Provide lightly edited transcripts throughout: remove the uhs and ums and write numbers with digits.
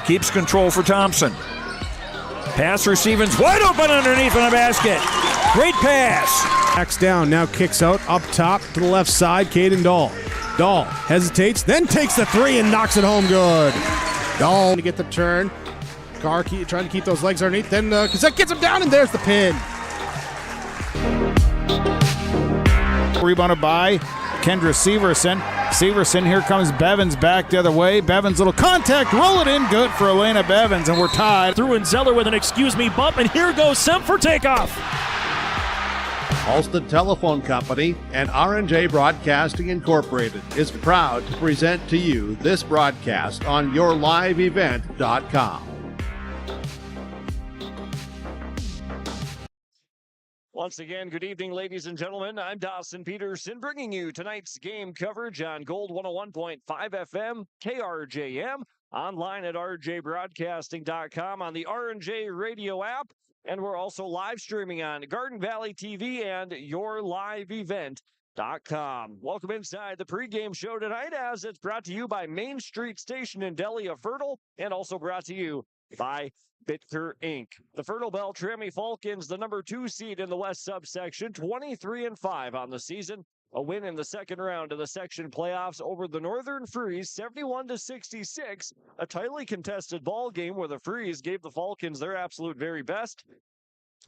Keeps control for Thompson. Pass receiving's wide open underneath in the basket. Great pass. Backs down, now kicks out, up top to the left side, Caden Dahl. Dahl hesitates, then takes the three and knocks it home good. Dahl to get the turn. Carr trying to keep those legs underneath, then Cassette gets him down, and there's the pin. Rebounded by Kendra Severson. Severson, here comes Bevins back the other way. Bevins, little contact, roll it in, good for Elena Bevins, and we're tied. Through and Zeller with an excuse me bump, and here goes Semp for takeoff. Halsted Telephone Company and R&J Broadcasting Incorporated is proud to present to you this broadcast on yourliveevent.com. Once again, good evening, ladies and gentlemen. I'm Dawson Peterson, bringing you tonight's game coverage on Gold 101.5 FM, KRJM, online at rjbroadcasting.com, on the R&J radio app, and we're also live streaming on Garden Valley TV and yourliveevent.com. Welcome inside the pregame show tonight, as it's brought to you by Main Street Station in Delia Fertile, and also brought to you by Bitker Inc. The Fertile-Beltrami Falcons, the number 2 seed in the West subsection, 23-5 on the season. A win in the second round of the section playoffs over the Northern Freeze, 71-66. A tightly contested ball game where the Freeze gave the Falcons their absolute very best.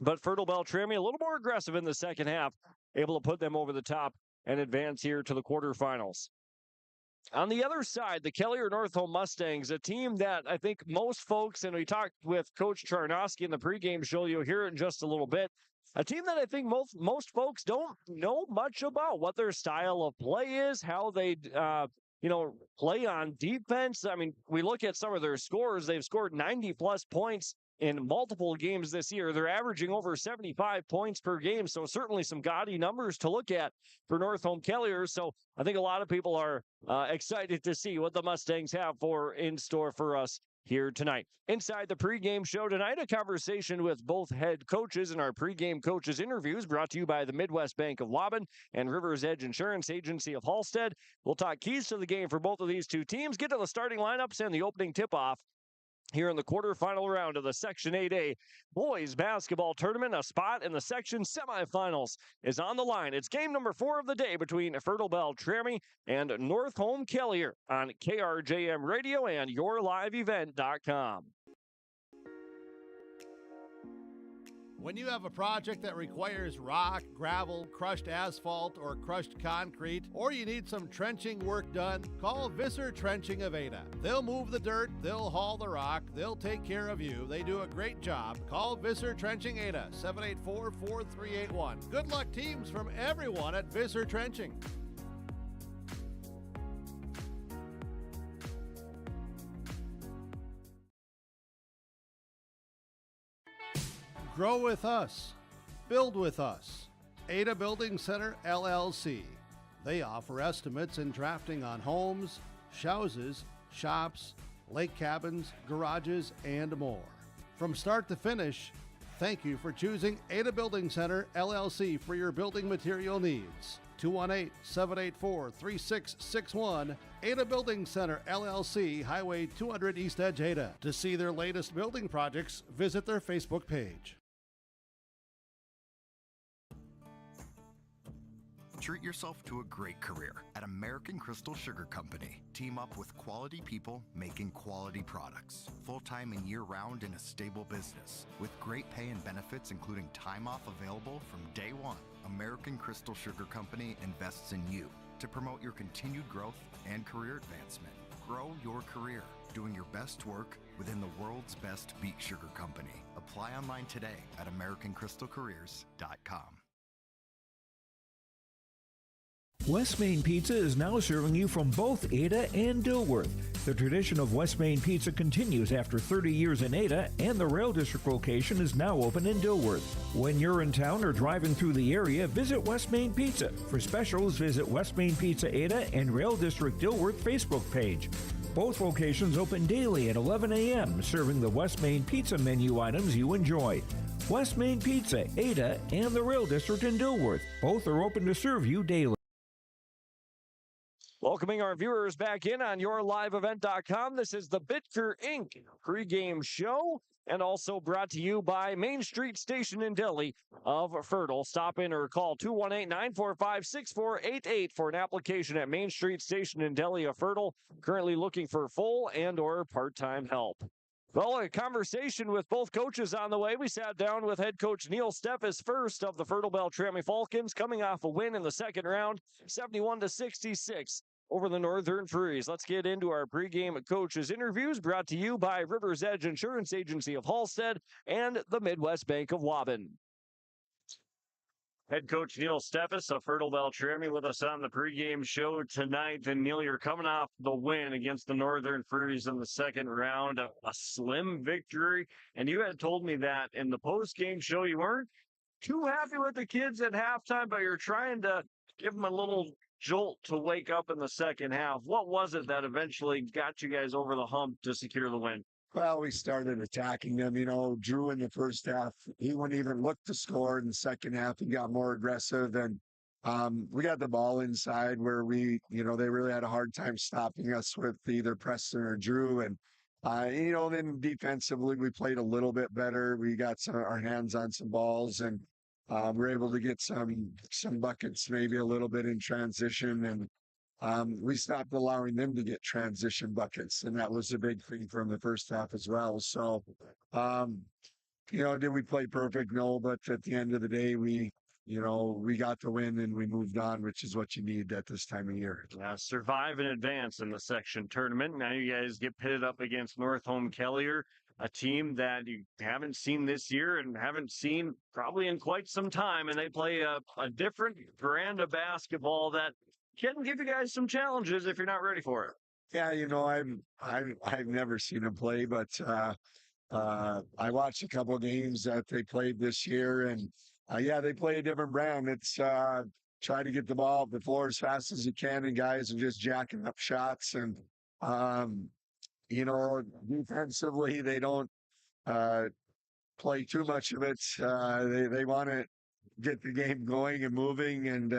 But Fertile-Beltrami a little more aggressive in the second half, able to put them over the top and advance here to the quarterfinals. On the other side, the Kelliher Northome Mustangs, a team that I think most folks, and we talked with Coach Charnoski in the pregame show, you'll hear it in just a little bit, a team that I think most folks don't know much about, what their style of play is, how they play on defense. I mean, we look at some of their scores. They've scored 90-plus points in multiple games this year. They're averaging over 75 points per game, so certainly some gaudy numbers to look at for Northome Kelliher. So I think a lot of people are excited to see what the Mustangs have in store for us here tonight. Inside the pregame show tonight, a conversation with both head coaches in our pregame coaches interviews, brought to you by the Midwest Bank of Waubun and Rivers Edge Insurance Agency of Halstead. We'll talk keys to the game for both of these two teams, get to the starting lineups and the opening tip-off here in the quarterfinal round of the Section 8A boys basketball tournament. A spot in the section semifinals is on the line. It's game number 4 of the day between Fertile-Beltrami and Northome Kelliher on KRJM Radio and yourliveevent.com. When you have a project that requires rock, gravel, crushed asphalt, or crushed concrete, or you need some trenching work done, call Visser Trenching of Ada. They'll move the dirt, they'll haul the rock, they'll take care of you. They do a great job. Call Visser Trenching Ada, 784-4381. Good luck, teams, from everyone at Visser Trenching. Grow with us. Build with us. Ada Building Center, LLC. They offer estimates and drafting on homes, houses, shops, lake cabins, garages, and more. From start to finish, thank you for choosing Ada Building Center, LLC for your building material needs. 218-784-3661. Ada Building Center, LLC, Highway 200 East Edge, Ada. To see their latest building projects, visit their Facebook page. Treat yourself to a great career at American Crystal Sugar Company. Team up with quality people making quality products. Full-time and year-round in a stable business. With great pay and benefits including time off available from day one. American Crystal Sugar Company invests in you to promote your continued growth and career advancement. Grow your career, doing your best work within the world's best beet sugar company. Apply online today at AmericanCrystalCareers.com. West Main Pizza is now serving you from both Ada and Dilworth. The tradition of West Main Pizza continues after 30 years in Ada, and the Rail District location is now open in Dilworth. When you're in town or driving through the area, visit West Main Pizza. For specials, visit West Main Pizza Ada and Rail District Dilworth Facebook page. Both locations open daily at 11 a.m., serving the West Main Pizza menu items you enjoy. West Main Pizza, Ada, and the Rail District in Dilworth. Both are open to serve you daily. Welcoming our viewers back in on yourliveevent.com. This is the Bitker Inc. pregame show, and also brought to you by Main Street Station in Delhi of Fertile. Stop in or call 218-945-6488 for an application at Main Street Station in Delhi of Fertile. Currently looking for full and or part-time help. Well, a conversation with both coaches on the way. We sat down with head coach Neil Steffes first of the Fertile-Beltrami Falcons, coming off a win in the second round, 71-66 over the Northern Furies. Let's get into our pregame coaches interviews, brought to you by River's Edge Insurance Agency of Halstead and the Midwest Bank of Waban. Head coach Neil Steffes of Fertile-Beltrami with us on the pregame show tonight. And Neil, you're coming off the win against the Northern Furies in the second round, a slim victory. And you had told me that in the postgame show you weren't too happy with the kids at halftime, but you're trying to give them a little jolt to wake up in the second half. What was it that eventually got you guys over the hump to secure the win? Well, we started attacking them. Drew in the first half, he wouldn't even look to score. In the second half, he got more aggressive, and we got the ball inside where they really had a hard time stopping us with either Preston or Drew. And, then defensively, we played a little bit better. We got our hands on some balls, and we're able to get some buckets, maybe a little bit in transition, and we stopped allowing them to get transition buckets, and that was a big thing from the first half as well. So, did we play perfect? No, but at the end of the day, we got the win and we moved on, which is what you need at this time of year. Survive and advance in the section tournament. Now you guys get pitted up against Northome Kelliher, a team that you haven't seen this year and haven't seen probably in quite some time, and they play a different brand of basketball that can give you guys some challenges if you're not ready for it. Yeah, I've never seen them play, but I watched a couple of games that they played this year, and they play a different brand. It's try to get the ball up the floor as fast as you can, and guys are just jacking up shots. And defensively, they don't play too much of it. They want to get the game going and moving, and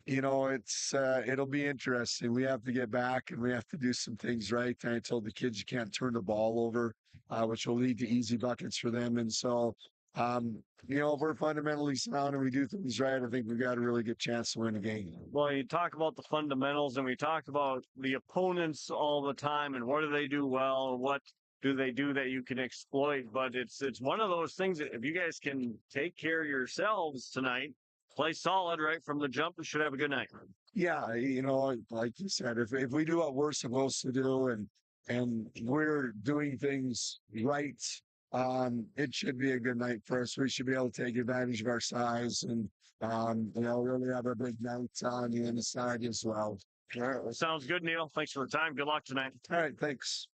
it'll be interesting. We have to get back and we have to do some things right. And I told the kids you can't turn the ball over, which will lead to easy buckets for them. And so, if we're fundamentally sound and we do things right, I think we've got a really good chance to win a game. Well, you talk about the fundamentals and we talk about the opponents all the time and what do they do well, what do they do that you can exploit. But it's one of those things that if you guys can take care of yourselves tonight, play solid right from the jump, we should have a good night. Yeah, like you said, if we do what we're supposed to do and we're doing things right, it should be a good night for us. We should be able to take advantage of our size and really have a big night on the inside as well. All right, well, sounds good, Neil. Thanks for the time. Good luck tonight. All right, thanks.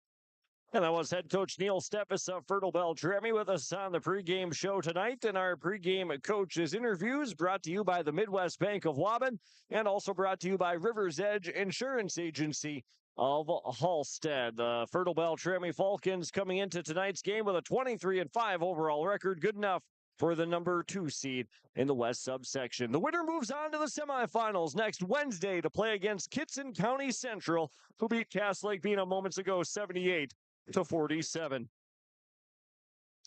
And that was head coach Neil Steffes of Fertile-Beltrami with us on the pregame show tonight. And our pregame coaches interviews brought to you by the Midwest Bank of Waban and also brought to you by River's Edge Insurance Agency of Halstead. The Fertile-Beltrami Falcons coming into tonight's game with a 23-5 overall record, good enough for the number 2 seed in the West subsection. The winner moves on to the semifinals next Wednesday to play against Kitson County Central, who beat Cass Lake Bena moments ago 78-47.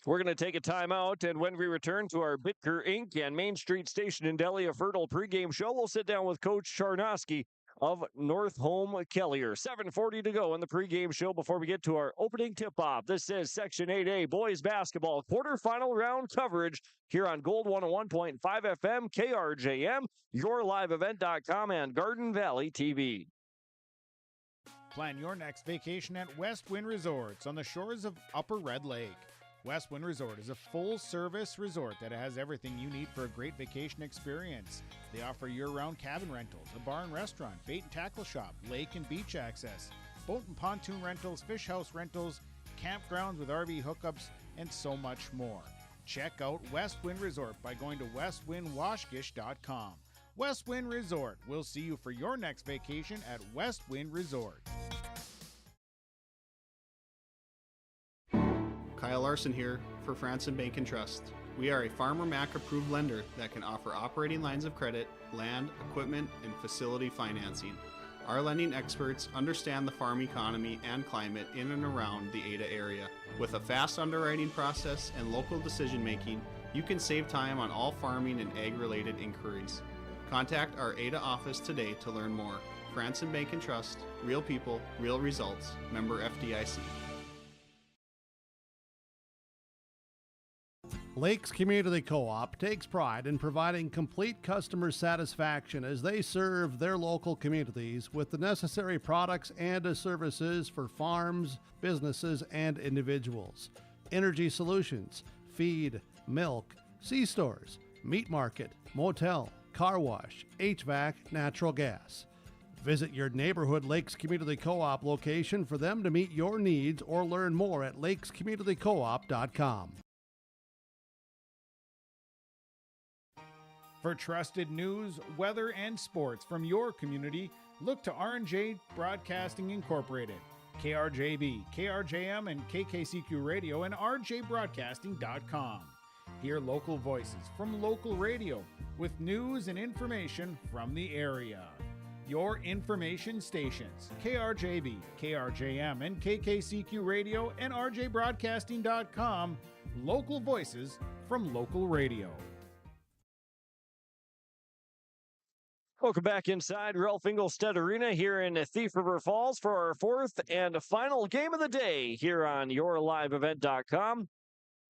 We're going to take a timeout, and when we return to our Bitker Inc. and Main Street Station in Delhi, a Fertile pregame show, we'll sit down with Coach Charnoski of Northome Kelliher. 7:40 to go in the pregame show before we get to our opening tip-off. This is Section 8A Boys Basketball quarterfinal round coverage here on Gold 101.5 FM, KRJM, yourliveevent.com, and Garden Valley TV. Plan your next vacation at West Wind Resorts on the shores of Upper Red Lake. West Wind Resort is a full-service resort that has everything you need for a great vacation experience. They offer year-round cabin rentals, a bar and restaurant, bait and tackle shop, lake and beach access, boat and pontoon rentals, fish house rentals, campgrounds with RV hookups, and so much more. Check out West Wind Resort by going to westwindwashgish.com. West Wind Resort. We'll see you for your next vacation at West Wind Resort. Kyle Larson here for Franson Bank and Trust. We are a Farmer Mac approved lender that can offer operating lines of credit, land, equipment, and facility financing. Our lending experts understand the farm economy and climate in and around the Ada area. With a fast underwriting process and local decision making, you can save time on all farming and ag-related inquiries. Contact our Ada office today to learn more. Franson Bank and Trust, real people, real results. Member FDIC. Lakes Community Co-op takes pride in providing complete customer satisfaction as they serve their local communities with the necessary products and services for farms, businesses, and individuals. Energy solutions, feed, milk, C-stores, meat market, motel, car wash, HVAC, natural gas. Visit your neighborhood Lakes Community Co-op location for them to meet your needs or learn more at lakescommunitycoop.com. For trusted news, weather, and sports from your community, look to R&J Broadcasting Incorporated, KRJB, KRJM, and KKCQ Radio, and rjbroadcasting.com. Hear local voices from local radio with news and information from the area. Your information stations, KRJB, KRJM, and KKCQ Radio, and rjbroadcasting.com. Local voices from local radio. Welcome back inside Ralph Engelstad Arena here in Thief River Falls for our fourth and final game of the day here on YourLiveEvent.com.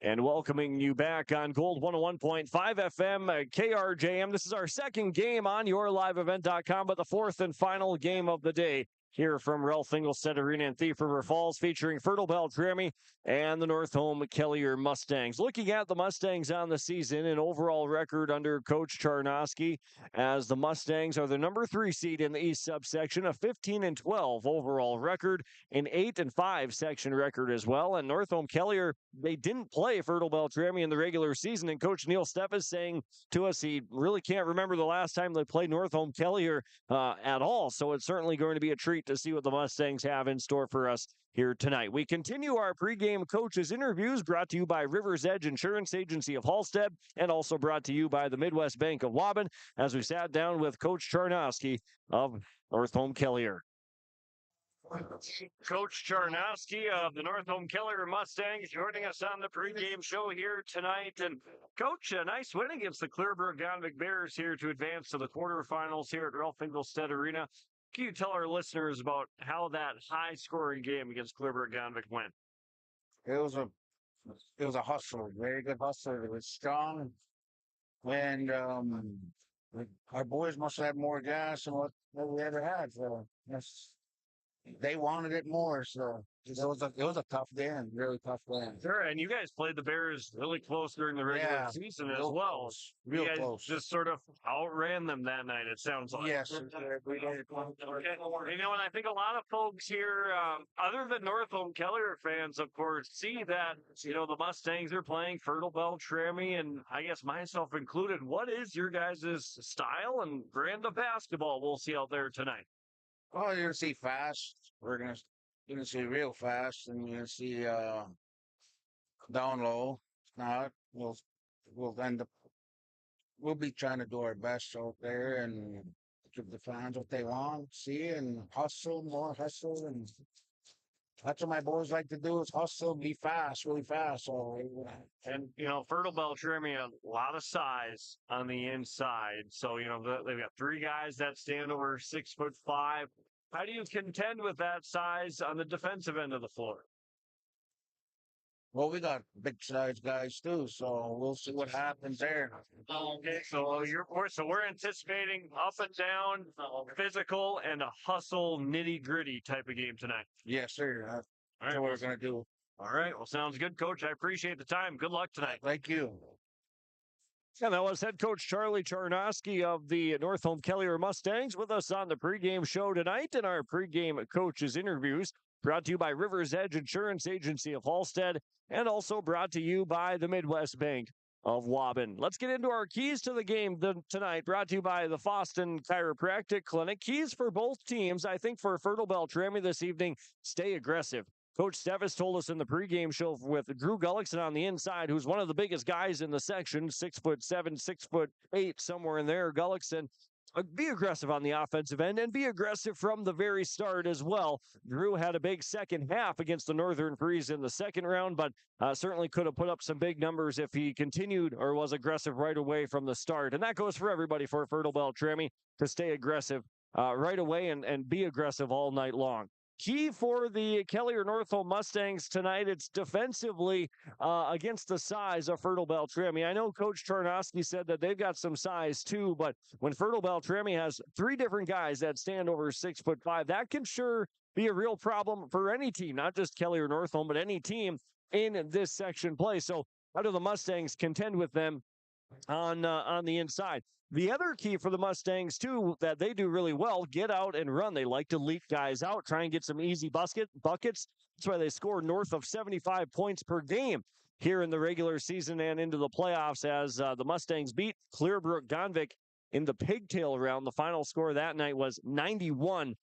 And welcoming you back on Gold 101.5 FM, KRJM. This is our second game on YourLiveEvent.com, but the fourth and final game of the day here from Ralph Engelstad Arena in Thief River Falls, featuring Fertile-Beltrami and the Northome Kelliher Mustangs. Looking at the Mustangs on the season, an overall record under Coach Charnosky, as the Mustangs are the number 3 seed in the East subsection, a 15-12 overall record, an 8-5 section record as well. And Northome Kelliher, they didn't play Fertile-Beltrami in the regular season, and Coach Neil Stepp is saying to us he really can't remember the last time they played Northome Kelliher at all. So it's certainly going to be a treat to see what the Mustangs have in store for us here tonight. We continue our pregame coaches interviews, brought to you by River's Edge Insurance Agency of Halstead, and also brought to you by the Midwest Bank of Waban, as we sat down with Coach Charnosky of Northome Kelliher. Coach Charnosky of the Northome Kelliher Mustangs joining us on the pregame show here tonight. And Coach, a nice win against the Clearbrook-Gonvick Bears here to advance to the quarterfinals here at Ralph Engelstad Arena. Can you tell our listeners about how that high-scoring game against Clearbrook-Gonvick went? It was a hustle, very good hustle. It was strong, and our boys must have more gas than what we ever had. So they wanted it more. So it was a tough game, really tough game. Sure, and you guys played the Bears really close during the regular season as well. Close, real you guys close. Just sort of outran them that night, it sounds like. Yes. Okay. You know, and I think a lot of folks here, other than Northome Kelliher fans, of course, see that, you know, the Mustangs are playing Fertile-Beltrami, and I guess myself included. What is your guys' style and brand of basketball we'll see out there tend Oh, you're gonna see fast. You're gonna see real fast, and you're gonna see down low. Now we'll be trying to do our best out there and give the fans what they want, see, and more hustle, and that's what my boys like to do is hustle, be fast, really fast. So, And, you know, Fertile-Beltrami, a lot of size on the inside. So, you know, they've got 3 guys that stand over 6'5". How do you contend with that size on the defensive end of the floor? well, we got big size guys too, so we'll see what happens there. Okay, so we're anticipating up and down, physical, and a hustle, nitty-gritty type of game tonight. Yes, sir. That's All right, what we're gonna do. All right, well, sounds good, Coach. I appreciate the time. Good luck tonight. Thank you. And that was head coach Charlie Charnosky of the Northome Kelliher Mustangs with us on the pregame show tonight, and our pregame coaches interviews brought to you by River's Edge Insurance Agency of Halstead, and also brought to you by the Midwest Bank of Waban. Let's get into our keys to the game tonight, brought to you by the Foston Chiropractic Clinic. Keys for both teams, I think for Fertile-Beltrami this evening, stay aggressive. Coach Stevis told us in the pregame show with Drew Gullickson on the inside, who's one of the biggest guys in the section, 6'7", 6'8", somewhere in there. Gullickson be aggressive on the offensive end and be aggressive from the very start as well. Drew had a big second half against the Northern Freeze in the second round, but certainly could have put up some big numbers if he continued or was aggressive right away from the start. And that goes for everybody for Fertile-Beltrami to stay aggressive right away and be aggressive all night long. Key for the Kelliher Northome Mustangs tonight, it's defensively against the size of Fertile-Beltrami. I know Coach Charnoski said that they've got some size too, but when Fertile-Beltrami has three different guys that stand over 6'5", that can sure be a real problem for any team, not just Kelliher Northome, but any team in this section play. So how do the Mustangs contend with them on the inside? The other key for the Mustangs, too, that they do really well, get out and run. They like to leak guys out, try and get some easy buckets. That's why they score north of 75 points per game here in the regular season and into the playoffs as the Mustangs beat Clearbrook Gonvick in the pigtail round. The final score that night was 91-87.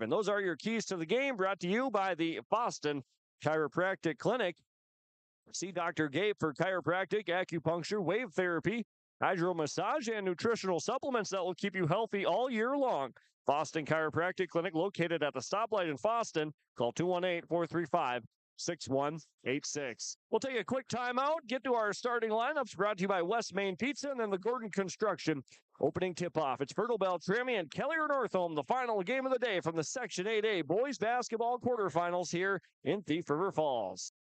Those are your keys to the game, brought to you by the Boston Chiropractic Clinic. See Dr. Gabe for chiropractic, acupuncture, wave therapy, hydro massage, and nutritional supplements that will keep you healthy all year long. Boston Chiropractic Clinic, located at the stoplight in Boston. Call 218-435-6186. We'll take a quick timeout, get to our starting lineups, brought to you by West Main Pizza and then the Gordon Construction opening tip-off. It's Fertile-Beltrami and Kelliher Northome, the final game of the day from the Section 8A boys basketball quarterfinals here in Thief River Falls.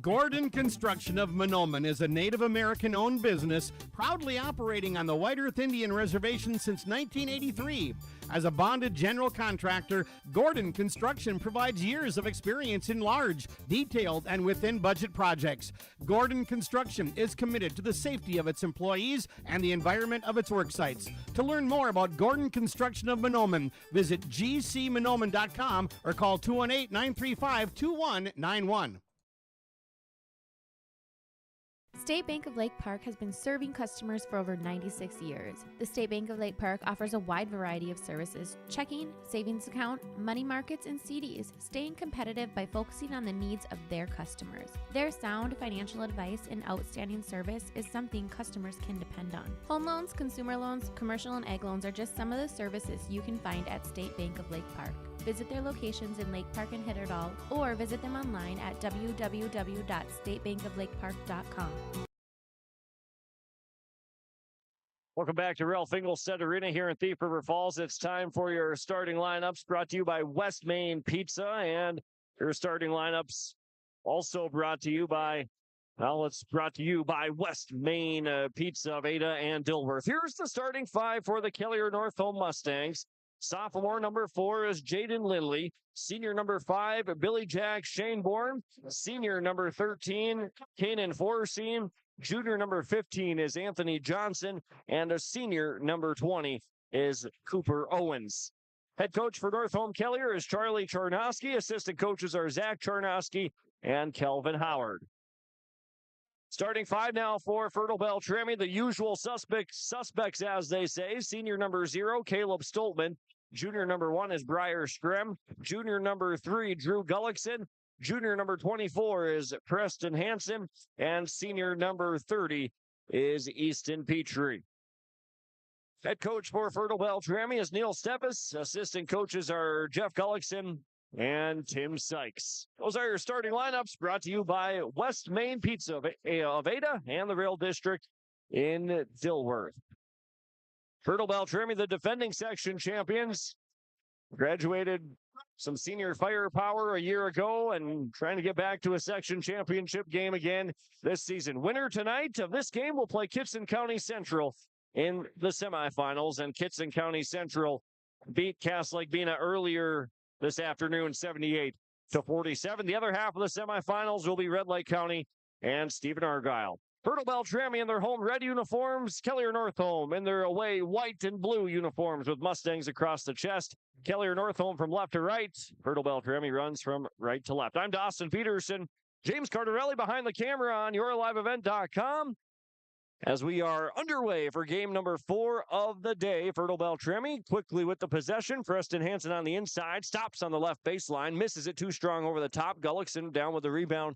Gordon Construction of Mahnomen is a Native American-owned business proudly operating on the White Earth Indian Reservation since 1983. As a bonded general contractor, Gordon Construction provides years of experience in large, detailed, and within-budget projects. Gordon Construction is committed to the safety of its employees and the environment of its work sites. To learn more about Gordon Construction of Mahnomen, visit gcmahnomen.com or call 218-935-2191. State Bank of Lake Park has been serving customers for over 96 years. The State Bank of Lake Park offers a wide variety of services: checking, savings account, money markets, and CDs, staying competitive by focusing on the needs of their customers. Their sound financial advice and outstanding service is something customers can depend on. Home loans, consumer loans, commercial and ag loans are just some of the services you can find at State Bank of Lake Park. Visit their locations in Lake Park and Hitterdall, or visit them online at www.statebankoflakepark.com. Welcome back to Ralph Engelstad Arena here in Thief River Falls. It's time for your starting lineups, brought to you by West Main Pizza, and your starting lineups also brought to you by, it's brought to you by West Main Pizza of Ada and Dilworth. Here's the starting five for the Kelliher Northome Mustangs. Sophomore number 4 is Jaden Lindley. Senior number 5, Billy Jack Shaneborn. Senior number 13, Kanan Forseen. Junior number 15 is Anthony Johnson. And a senior number 20 is Cooper Owens. Head coach for Northome Kelliher is Charlie Charnoski. Assistant coaches are Zach Charnoski and Kelvin Howard. Starting five now for Fertile-Beltrami, the usual suspects, as they say. Senior number 0, Caleb Stoltman. Junior number 1 is Briar Scrim. Junior number 3, Drew Gullickson. Junior number 24 is Preston Hansen. And senior number 30 is Easton Petrie. Head coach for Fertile-Beltrami is Neil Steppes. Assistant coaches are Jeff Gullickson and Tim Sykes. Those are your starting lineups, brought to you by West Main Pizza of Ada and the Rail District in Dilworth. Fertile-Beltrami, the defending section champions, graduated some senior firepower a year ago and trying to get back to a section championship game again this season. Winner tonight of this game will play Kitson County Central in the semifinals, and Kitson County Central beat Cass Lake Bena earlier this afternoon, 78-47. The other half of the semifinals will be Red Lake County and Stephen Argyle. Fertile-Beltrami in their home red uniforms, Kelliher Northome in their away white and blue uniforms with Mustangs across the chest. Kelliher Northome from left to right. Fertile-Beltrami runs from right to left. I'm Dawson Peterson. James Cardarelli behind the camera on yourliveevent.com. As we are underway for game number 4 of the day, Fertile-Beltrami quickly with the possession. Preston Hansen on the inside, stops on the left baseline, misses it too strong over the top. Gullickson down with the rebound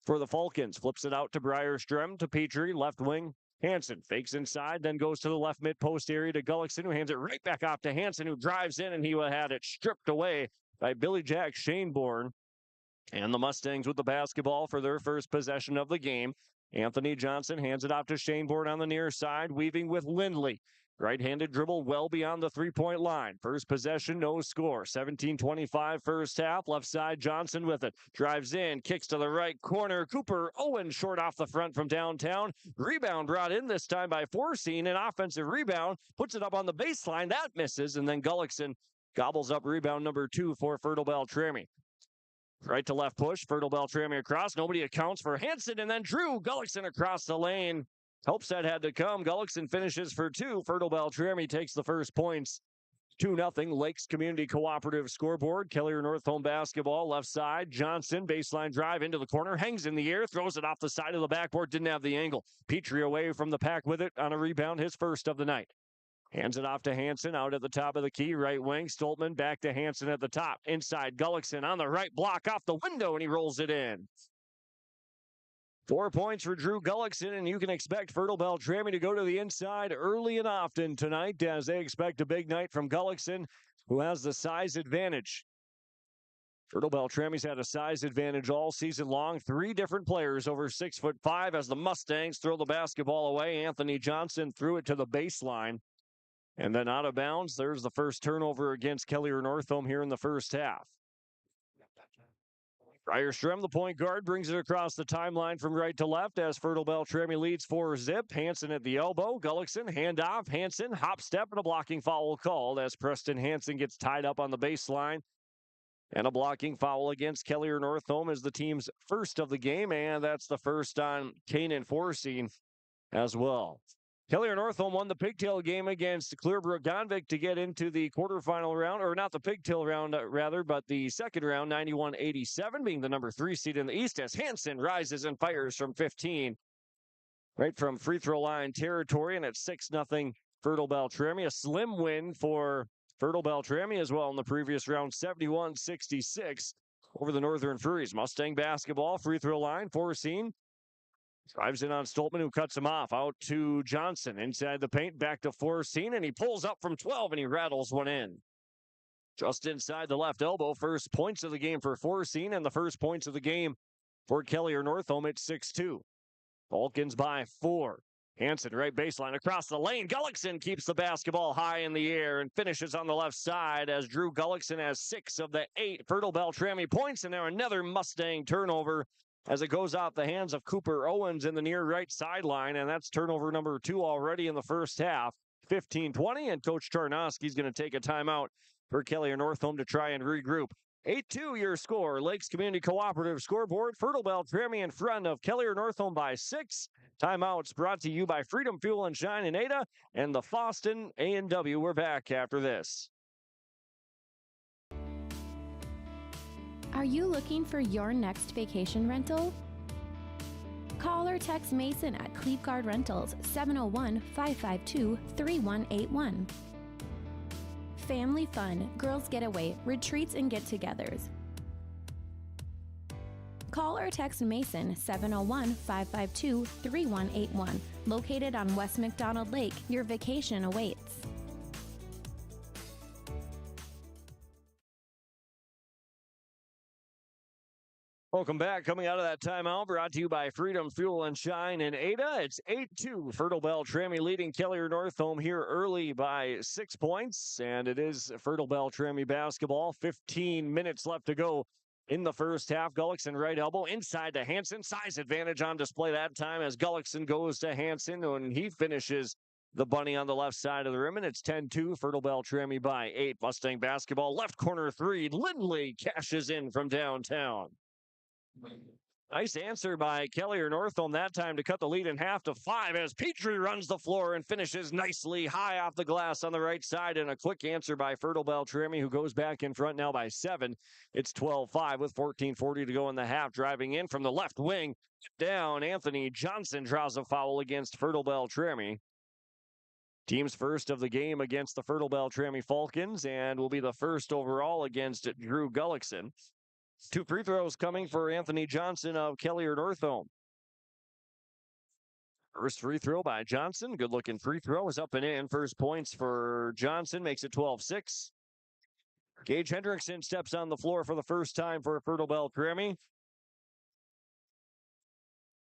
for the Falcons. Flips it out to Briar Strem, to Petrie, left wing. Hansen fakes inside, then goes to the left mid-post area to Gullickson, who hands it right back off to Hansen, who drives in, and he had it stripped away by Billy Jack Shaneborn. And the Mustangs with the basketball for their first possession of the game. Anthony Johnson hands it off to Shaneborn on the near side, weaving with Lindley. Right-handed dribble well beyond the three-point line. First possession, no score. 17-25 first half. Left side, Johnson with it. Drives in, kicks to the right corner. Cooper Owen short off the front from downtown. Rebound brought in this time by Forcine. An offensive rebound. Puts it up on the baseline. That misses. And then Gullickson gobbles up rebound number 2 for Fertile-Beltrami. Right to left push. Fertile-Beltrami across. Nobody accounts for Hansen. And then Drew Gullickson across the lane. Helps that had to come. Gullickson finishes for 2. Fertile-Beltrami takes the first points. 2-0 Lakes Community Cooperative scoreboard. Kelliher Northome basketball left side. Johnson baseline drive into the corner. Hangs in the air. Throws it off the side of the backboard. Didn't have the angle. Petrie away from the pack with it on a rebound. His first of the night. Hands it off to Hansen out at the top of the key. Right wing. Stoltman back to Hansen at the top. Inside Gullickson on the right block off the window, and he rolls it in. 4 points for Drew Gullickson, and you can expect Fertile-Beltrami to go to the inside early and often tonight as they expect a big night from Gullickson, who has the size advantage. Fertile-Beltrami's had a size advantage all season long. 3 different players over 6'5" as the Mustangs throw the basketball away. Anthony Johnson threw it to the baseline. And then out of bounds, there's the first turnover against Kelliher Northome here in the first half. Ryerstrom, the point guard, brings it across the timeline from right to left as Fertile-Beltrami leads 4-zip. Hansen at the elbow. Gullickson, handoff. Hansen, hop step, and a blocking foul called as Preston Hansen gets tied up on the baseline. And a blocking foul against Kelliher Northome is the team's first of the game, and that's the first on Kanan Forcine as well. Kelliher Northome won the pigtail game against Clearbrook Gonvick to get into the quarterfinal round, or not the pigtail round, rather, but the second round, 91-87, being the number 3 seed in the East as Hansen rises and fires from 15. Right from free throw line territory, and it's 6-0 Fertile-Beltrami. A slim win for Fertile-Beltrami as well in the previous round, 71-66 over the Northern Furies. Mustang basketball, free throw line, Forcine. Drives in on Stoltman, who cuts him off. Out to Johnson. Inside the paint, back to Forcine, and he pulls up from 12, and he rattles one in. Just inside the left elbow. First points of the game for Forcine, and the first points of the game for Kelliher Northome at 6-2. Falcons by 4. Hansen, right baseline, across the lane. Gullickson keeps the basketball high in the air and finishes on the left side as Drew Gullickson has 6 of the 8 Fertile-Beltrami points, and now another Mustang turnover as it goes off the hands of Cooper Owens in the near right sideline, and that's turnover number 2 already in the first half. 15-20, and Coach Tarnowski's going to take a timeout for Kelliher Northome to try and regroup. 8-2 your score. Lakes Community Cooperative scoreboard. Fertile-Beltrami in front of Kelliher Northome by 6. Timeouts brought to you by Freedom Fuel and Shine in Ada and the Foston A&W. We're back after this. Are you looking for your next vacation rental? Call or text Mason at Cleveguard Rentals 701-552-3181. Family fun, girls getaway, retreats and get-togethers. Call or text Mason 701-552-3181. Located on West McDonald Lake, your vacation awaits. Welcome back. Coming out of that timeout, brought to you by Freedom Fuel and Shine in Ada. It's 8-2. Fertile-Beltrami leading Kelliher Northome here early by 6 points, and it is Fertile-Beltrami basketball. 15 minutes left to go in the first half. Gullickson right elbow inside to Hansen. Size advantage on display that time as Gullickson goes to Hansen, and he finishes the bunny on the left side of the rim, and it's 10-2. Fertile-Beltrami by 8. Mustang basketball left corner 3. Lindley cashes in from downtown. Nice answer by Kelliher Northome that time to cut the lead in half to 5 as Petrie runs the floor and finishes nicely high off the glass on the right side, and a quick answer by Fertile-Beltrami, who goes back in front now by 7. It's 12-5 with 14:40 to go in the half. Driving in from the left wing down, Anthony Johnson draws a foul against Fertile-Beltrami. Team's first of the game against the Fertile-Beltrami Falcons, and will be the first overall against Drew Gullickson. 2 free throws coming for Anthony Johnson of Kelliher Northome. First free throw by Johnson. Good looking free throw is up and in. First points for Johnson makes it 12-6. Gage Hendrickson steps on the floor for the first time for Fertile-Beltrami.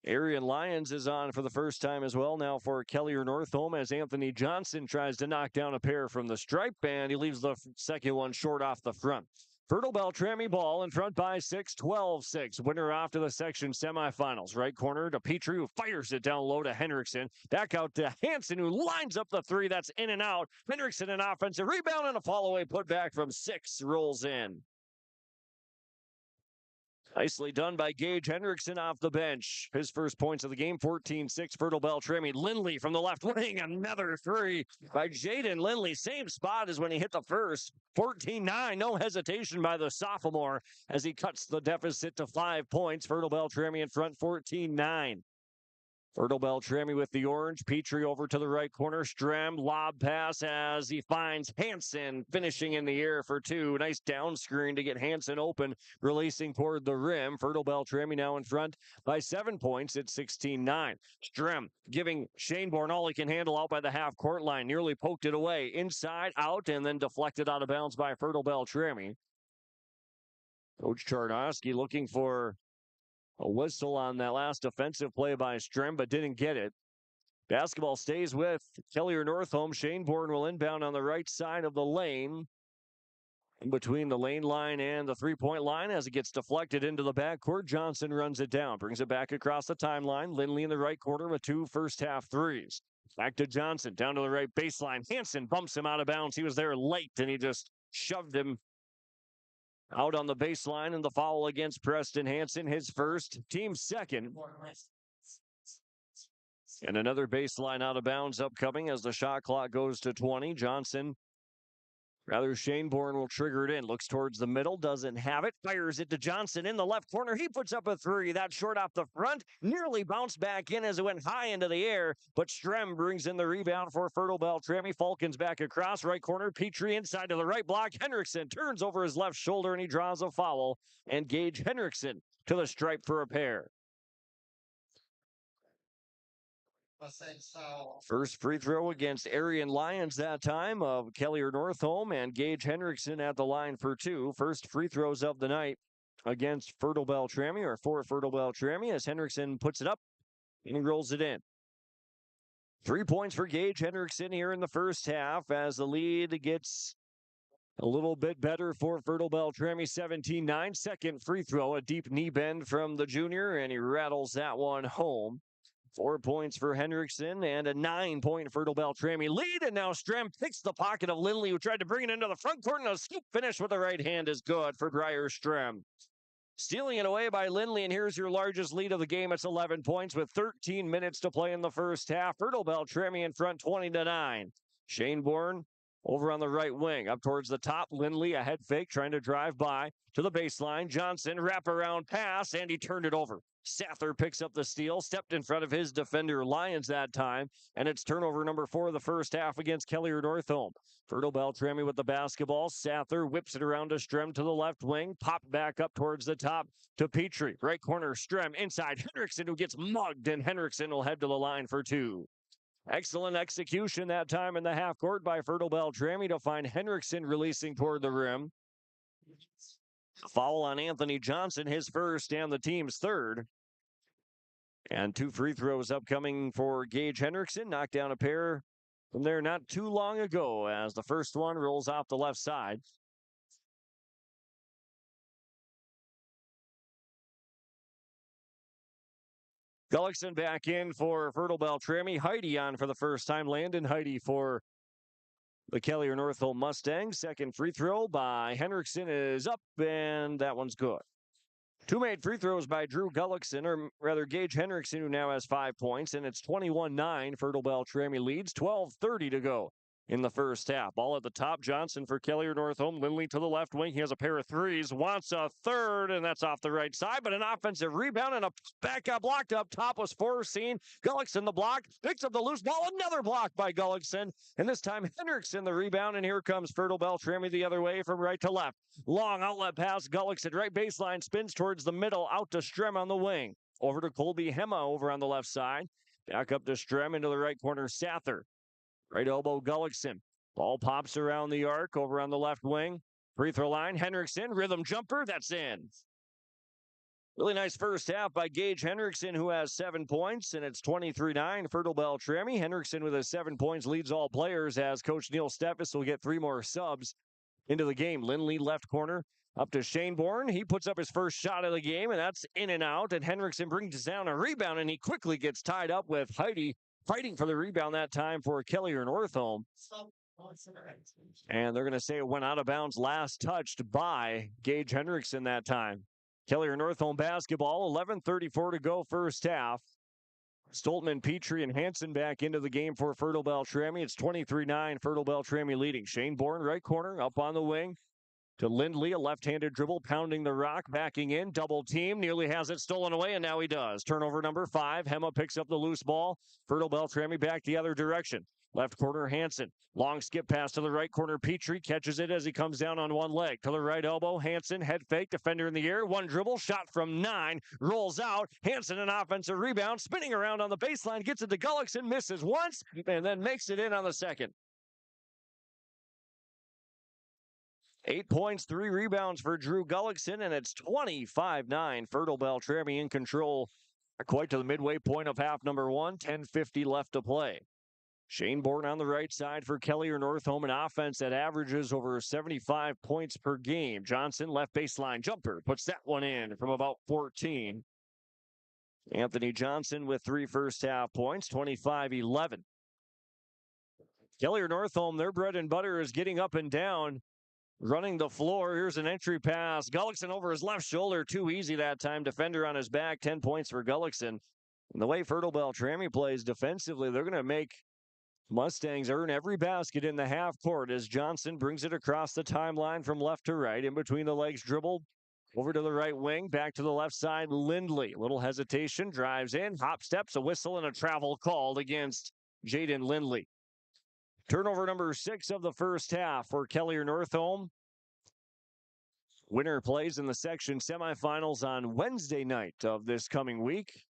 Arian Lyons is on for the first time as well now for Kelliher Northome as Anthony Johnson tries to knock down a pair from the stripe, and he leaves the second one short off the front. Fertile-Beltrami ball in front by 6, 12-6. Winner off to the section semifinals. Right corner to Petrie, who fires it down low to Hendrickson. Back out to Hansen, who lines up the three. That's in and out. Hendrickson an offensive rebound and a fall-away putback from 6 rolls in. Nicely done by Gage Hendrickson off the bench. His first points of the game, 14-6, Fertile-Beltrami. Lindley from the left wing, another three by Jaden Lindley. Same spot as when he hit the first. 14-9, no hesitation by the sophomore as he cuts the deficit to 5 points. Fertile-Beltrami in front, 14-9. Fertile-Beltrami with the orange. Petrie over to the right corner. Strem, lob pass as he finds Hansen finishing in the air for 2. Nice down screen to get Hansen open, releasing toward the rim. Fertile-Beltrami now in front by 7 points at 16-9. Strem giving Shaneborn all he can handle out by the half-court line. Nearly poked it away. Inside, out, and then deflected out of bounds by Fertile-Beltrami. Coach Charnoski looking for a whistle on that last offensive play by Strem, but didn't get it. Basketball stays with Kelliher Northome. Shaneborn will inbound on the right side of the lane. In between the lane line and the three-point line as it gets deflected into the backcourt. Johnson runs it down, brings it back across the timeline. Lindley in the right corner with 2 first-half threes. Back to Johnson, down to the right baseline. Hansen bumps him out of bounds. He was there late, and he just shoved him out on the baseline, and the foul against Preston Hansen, his first, team second. And another baseline out of bounds upcoming as the shot clock goes to 20. Shaneborn will trigger it in. Looks towards the middle, doesn't have it. Fires it to Johnson in the left corner. He puts up a three. That's short off the front. Nearly bounced back in as it went high into the air. But Strem brings in the rebound for Fertile-Beltrami. Falcons back across. Right corner. Petrie inside to the right block. Hendrickson turns over his left shoulder and he draws a foul. And Gage Hendrickson to the stripe for a pair. First free throw against Arian Lyons that time of Kelliher Northome, and Gage Hendrickson at the line for 2. First free throws of the night against Fertile-Beltrami, or for Fertile-Beltrami, as Hendrickson puts it up and he rolls it in. 3 points for Gage Hendrickson here in the first half as the lead gets a little bit better for Fertile-Beltrami, 17-9. Second free throw, a deep knee bend from the junior, and he rattles that one home. 4 points for Hendrickson and a 9-point Fertile-Beltrami lead. And now Strem picks the pocket of Lindley, who tried to bring it into the front court, and a scoop finish with the right hand is good for Briar Strem. Stealing it away by Lindley, and here's your largest lead of the game. It's 11 points with 13 minutes to play in the first half. Fertile-Beltrami in front 20-9. Shaneborn over on the right wing, up towards the top. Lindley, a head fake, trying to drive by to the baseline. Johnson, wraparound pass, and he turned it over. Sather picks up the steal, stepped in front of his defender Lyons that time, and it's turnover number 4 of the first half against Kelliher Northome. Fertile-Beltrami with the basketball. Sather whips it around to Strem to the left wing, popped back up towards the top to Petrie. Right corner, Strem inside. Hendrickson, who gets mugged, and Hendrickson will head to the line for 2. Excellent execution that time in the half court by Fertile-Beltrami to find Hendrickson releasing toward the rim. Foul on Anthony Johnson, his first and the team's third. And 2 free throws upcoming for Gage Hendrickson. Knocked down a pair from there not too long ago as the first one rolls off the left side. Gullickson back in for Fertile-Beltrami. Heidi on for the first time. Landon Heidi for the Kelliher Northome Mustangs. Second free throw by Hendrickson is up, and that one's good. 2 made free throws by Drew Gullickson, or rather Gage Hendrickson, who now has 5 points, and it's 21-9. Fertile-Beltrami leads, 12:30 to go in the first half. Ball at the top, Johnson for Kelliher Northome. Lindley to the left wing. He has a pair of threes, wants a third, and that's off the right side, but an offensive rebound and a back got blocked up top was foreseen. Gullickson the block, picks up the loose ball, another block by Gullickson, and this time Hendrickson the rebound, and here comes Fertile-Beltrami the other way from right to left. Long outlet pass, Gullickson right baseline, spins towards the middle, out to Strem on the wing. Over to Colby Hema over on the left side. Back up to Strem into the right corner, Sather. Right elbow, Gullickson. Ball pops around the arc over on the left wing. Free throw line, Henriksen, rhythm jumper, that's in. Really nice first half by Gage Henriksen, who has 7 points, and it's 23-9. Fertile-Beltrami. Henriksen with his 7 points leads all players as Coach Neil Steffes will get 3 more subs into the game. Lindley left corner up to Shane Bourne. He puts up his first shot of the game, and that's in and out. And Henriksen brings down a rebound, and he quickly gets tied up with Heidi fighting for the rebound that time for Kelliher Northome. And they're going to say it went out of bounds, last touched by Gage Henriksen that time. Kelliher Northome basketball, 11:34 to go first half. Stoltman, Petrie, and Hansen back into the game for Fertile-Beltrami. It's 23-9, Fertile-Beltrami leading. Shane Bourne, right corner, up on the wing to Lindley, a left-handed dribble, pounding the rock, backing in, double team, nearly has it stolen away, and now he does. Turnover number 5, Hema picks up the loose ball. Fertile-Beltrami back the other direction. Left corner, Hansen. Long skip pass to the right corner. Petrie catches it as he comes down on one leg. To the right elbow, Hansen, head fake, defender in the air. One dribble, shot from 9, rolls out. Hansen, an offensive rebound, spinning around on the baseline, gets it to Gullickson, misses once, and then makes it in on the second. 8 points, 3 rebounds for Drew Gullickson, and it's 25-9. Fertile-Beltrami in control quite to the midway point of half number 1. 10:50 left to play. Shane Bourne on the right side for Kelliher Northome, an offense that averages over 75 points per game. Johnson, left baseline jumper, puts that one in from about 14. Anthony Johnson with 3 first half points, 25-11. Kelliher Northome, their bread and butter is getting up and down, running the floor. Here's an entry pass. Gullickson over his left shoulder, too easy that time. Defender on his back, 10 points for Gullickson. And the way Fertile-Beltrami plays defensively, they're going to make Mustangs earn every basket in the half court as Johnson brings it across the timeline from left to right. In between the legs dribble, over to the right wing, back to the left side, Lindley. Little hesitation, drives in, hop steps, a whistle, and a travel called against Jaden Lindley. Turnover number 6 of the first half for Kelliher Northome. Winner plays in the section semifinals on Wednesday night of this coming week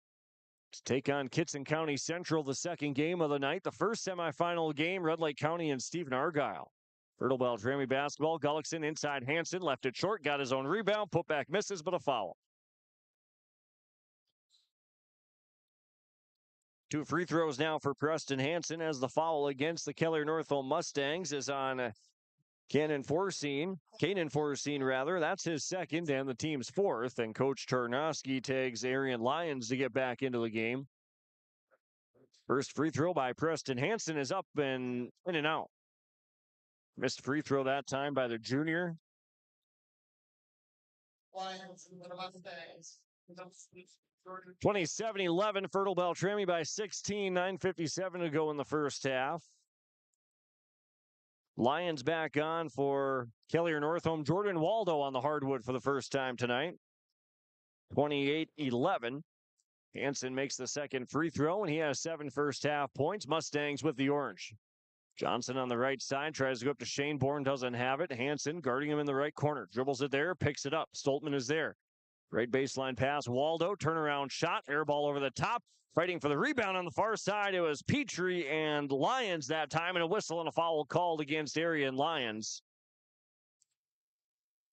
to take on Kitson County Central, the second game of the night. The first semifinal game, Red Lake County and Stephen Argyle. Fertile-Beltrami basketball. Gullickson inside Hansen, left it short, got his own rebound, put back misses, but a foul. 2 free throws now for Preston Hansen as the foul against the Kelliher Northome Mustangs is on Kanan Forseen, that's his second and the team's 4th, and Coach Tarnowski tags Arian Lyons to get back into the game. First free throw by Preston Hansen is up and in and out. Missed free throw that time by the junior. 27-11, Fertile-Beltrami by 16, 9:57 to go in the first half. Lions back on for Kelliher Northome. Jordan Waldo on the hardwood for the first time tonight. 28-11. Hansen makes the second free throw, and he has 7 first half points. Mustangs with the orange. Johnson on the right side tries to go up to Shane Bourne, doesn't have it. Hansen guarding him in the right corner. Dribbles it there, picks it up. Stoltman is there. Right baseline pass. Waldo, turnaround shot, air ball over the top. Fighting for the rebound on the far side, it was Petrie and Lyons that time, and a whistle and a foul called against Arian Lyons.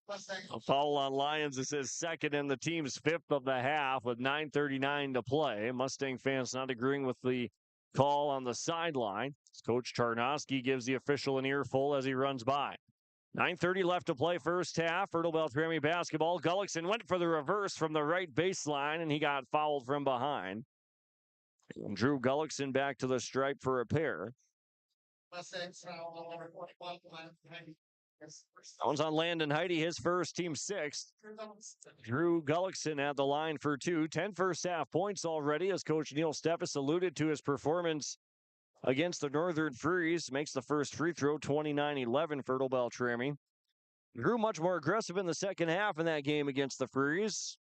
A foul on Lyons is his second and the team's 5th of the half with 9:39 to play. Mustang fans not agreeing with the call on the sideline. Coach Tarnowski gives the official an earful as he runs by. 9:30 left to play first half. Fertile-Beltrami basketball. Gullickson went for the reverse from the right baseline, and he got fouled from behind. And Drew Gullickson back to the stripe for a pair. One's on Landon Heidi, his first, team 6th. Drew Gullickson at the line for 2. 10 first half points already as Coach Neil Steffes alluded to his performance against the Northern Freeze. Makes the first free throw, 29-11, Fertile-Beltrami. Drew much more aggressive in the second half in that game against the Freeze.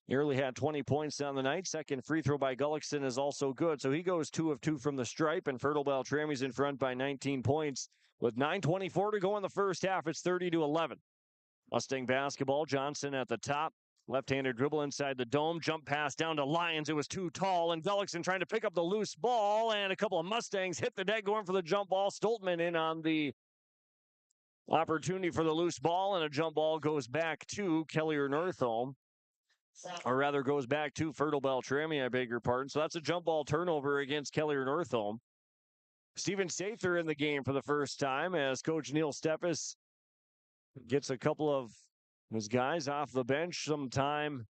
Nearly had 20 points on the night. Second free throw by Gullickson is also good. So he goes 2 of 2 from the stripe, and Fertile-Beltrami's in front by 19 points. With 9:24 to go in the first half, it's 30-11. Mustang basketball. Johnson at the top. Left-handed dribble inside the dome. Jump pass down to Lyons. It was too tall. And Gullickson trying to pick up the loose ball. And a couple of Mustangs hit the net going for the jump ball. Stoltman in on the opportunity for the loose ball. And a jump ball goes back to Kelliher Northome. Or rather goes back to Fertile-Beltrami, I beg your pardon. So that's a jump ball turnover against Kelliher Northome. Steven Sather in the game for the first time as Coach Neil Steppes gets a couple of his guys off the bench sometime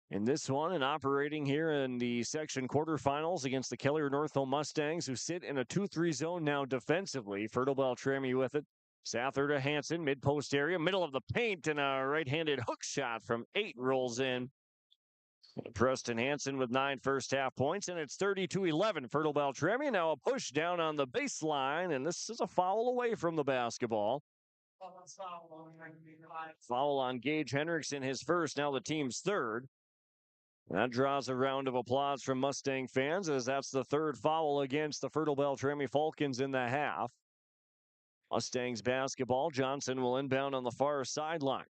in this one and operating here in the section quarterfinals against the Kelliher Northome Mustangs, who sit in a 2-3 zone now defensively. Fertile-Beltrami with it. Sather to Hansen, mid-post area, middle of the paint, and a right-handed hook shot from 8 rolls in. Preston Hansen with 9 first-half points, and it's 32-11. Fertile-Beltrami now a push down on the baseline, and this is a foul away from the basketball. Foul on Gage Henriksen, his first, now the team's third. That draws a round of applause from Mustang fans, as that's the third foul against the Fertile-Beltrami Falcons in the half. Mustangs basketball. Johnson will inbound on the far sideline.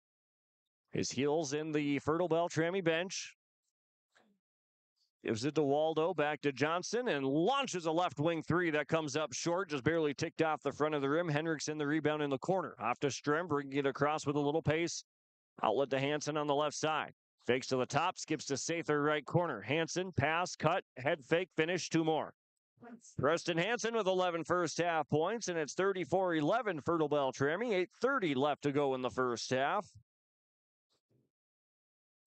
His heels in the Fertile-Beltrami bench. Gives it to Waldo, back to Johnson, and launches a left wing three that comes up short, just barely ticked off the front of the rim. Henriksen the rebound in the corner. Off to Strem, bringing it across with a little pace. Outlet to Hansen on the left side. Fakes to the top, skips to Sather right corner. Hansen, pass, cut, head fake, finish, 2 more. Preston Hansen with 11 first-half points, and it's 34-11 Fertile-Beltrami. 8:30 left to go in the first half.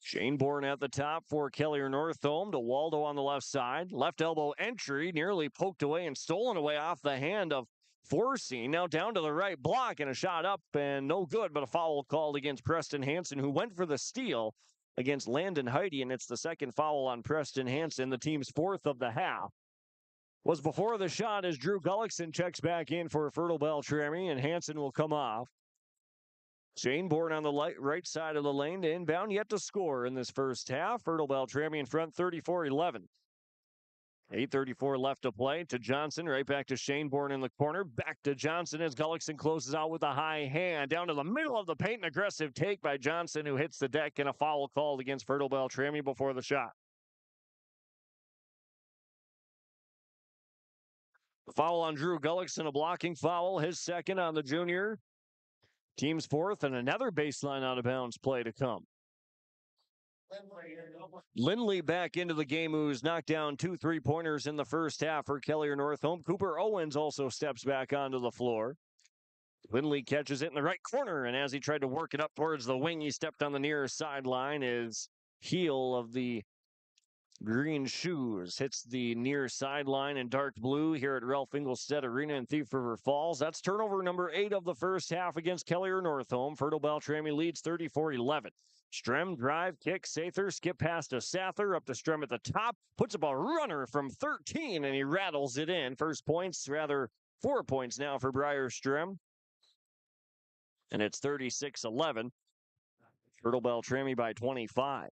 Shane Bourne at the top for Kelliher Northome to Waldo on the left side. Left elbow entry, nearly poked away and stolen away off the hand of Forsey. Now down to the right block and a shot up and no good, but a foul called against Preston Hansen, who went for the steal against Landon Heidi, and it's the second foul on Preston Hansen, the team's 4th of the half. Was before the shot as Drew Gullickson checks back in for Fertile-Beltrami, and Hansen will come off. Shane Bourne on the right side of the lane to inbound, yet to score in this first half. Fertile-Beltrami in front, 34-11. 8:34 left to play. To Johnson, right back to Shane Bourne in the corner. Back to Johnson as Gullickson closes out with a high hand. Down to the middle of the paint, an aggressive take by Johnson, who hits the deck, and a foul called against Fertile-Beltrami before the shot. Foul on Drew Gullickson, a blocking foul, his second on the junior. Team's 4th, and another baseline out of bounds play to come. Lindley back into the game, who's knocked down 2 3-pointers in the first half for Kelliher Northome. Cooper Owens also steps back onto the floor. Lindley catches it in the right corner, and as he tried to work it up towards the wing, he stepped on the near sideline. His heel of the green shoes hits the near sideline in dark blue here at Ralph Engelstad Arena in Thief River Falls. That's turnover number 8 of the first half against Kelliher Northome. Fertile-Beltrami leads 34-11. Strem, drive, kick, Sather, skip past to Sather, up to Strem at the top, puts up a runner from 13, and he rattles it in. First points, rather 4 points now for Briar Strem. And it's 36-11. Fertile-Beltrami by 25.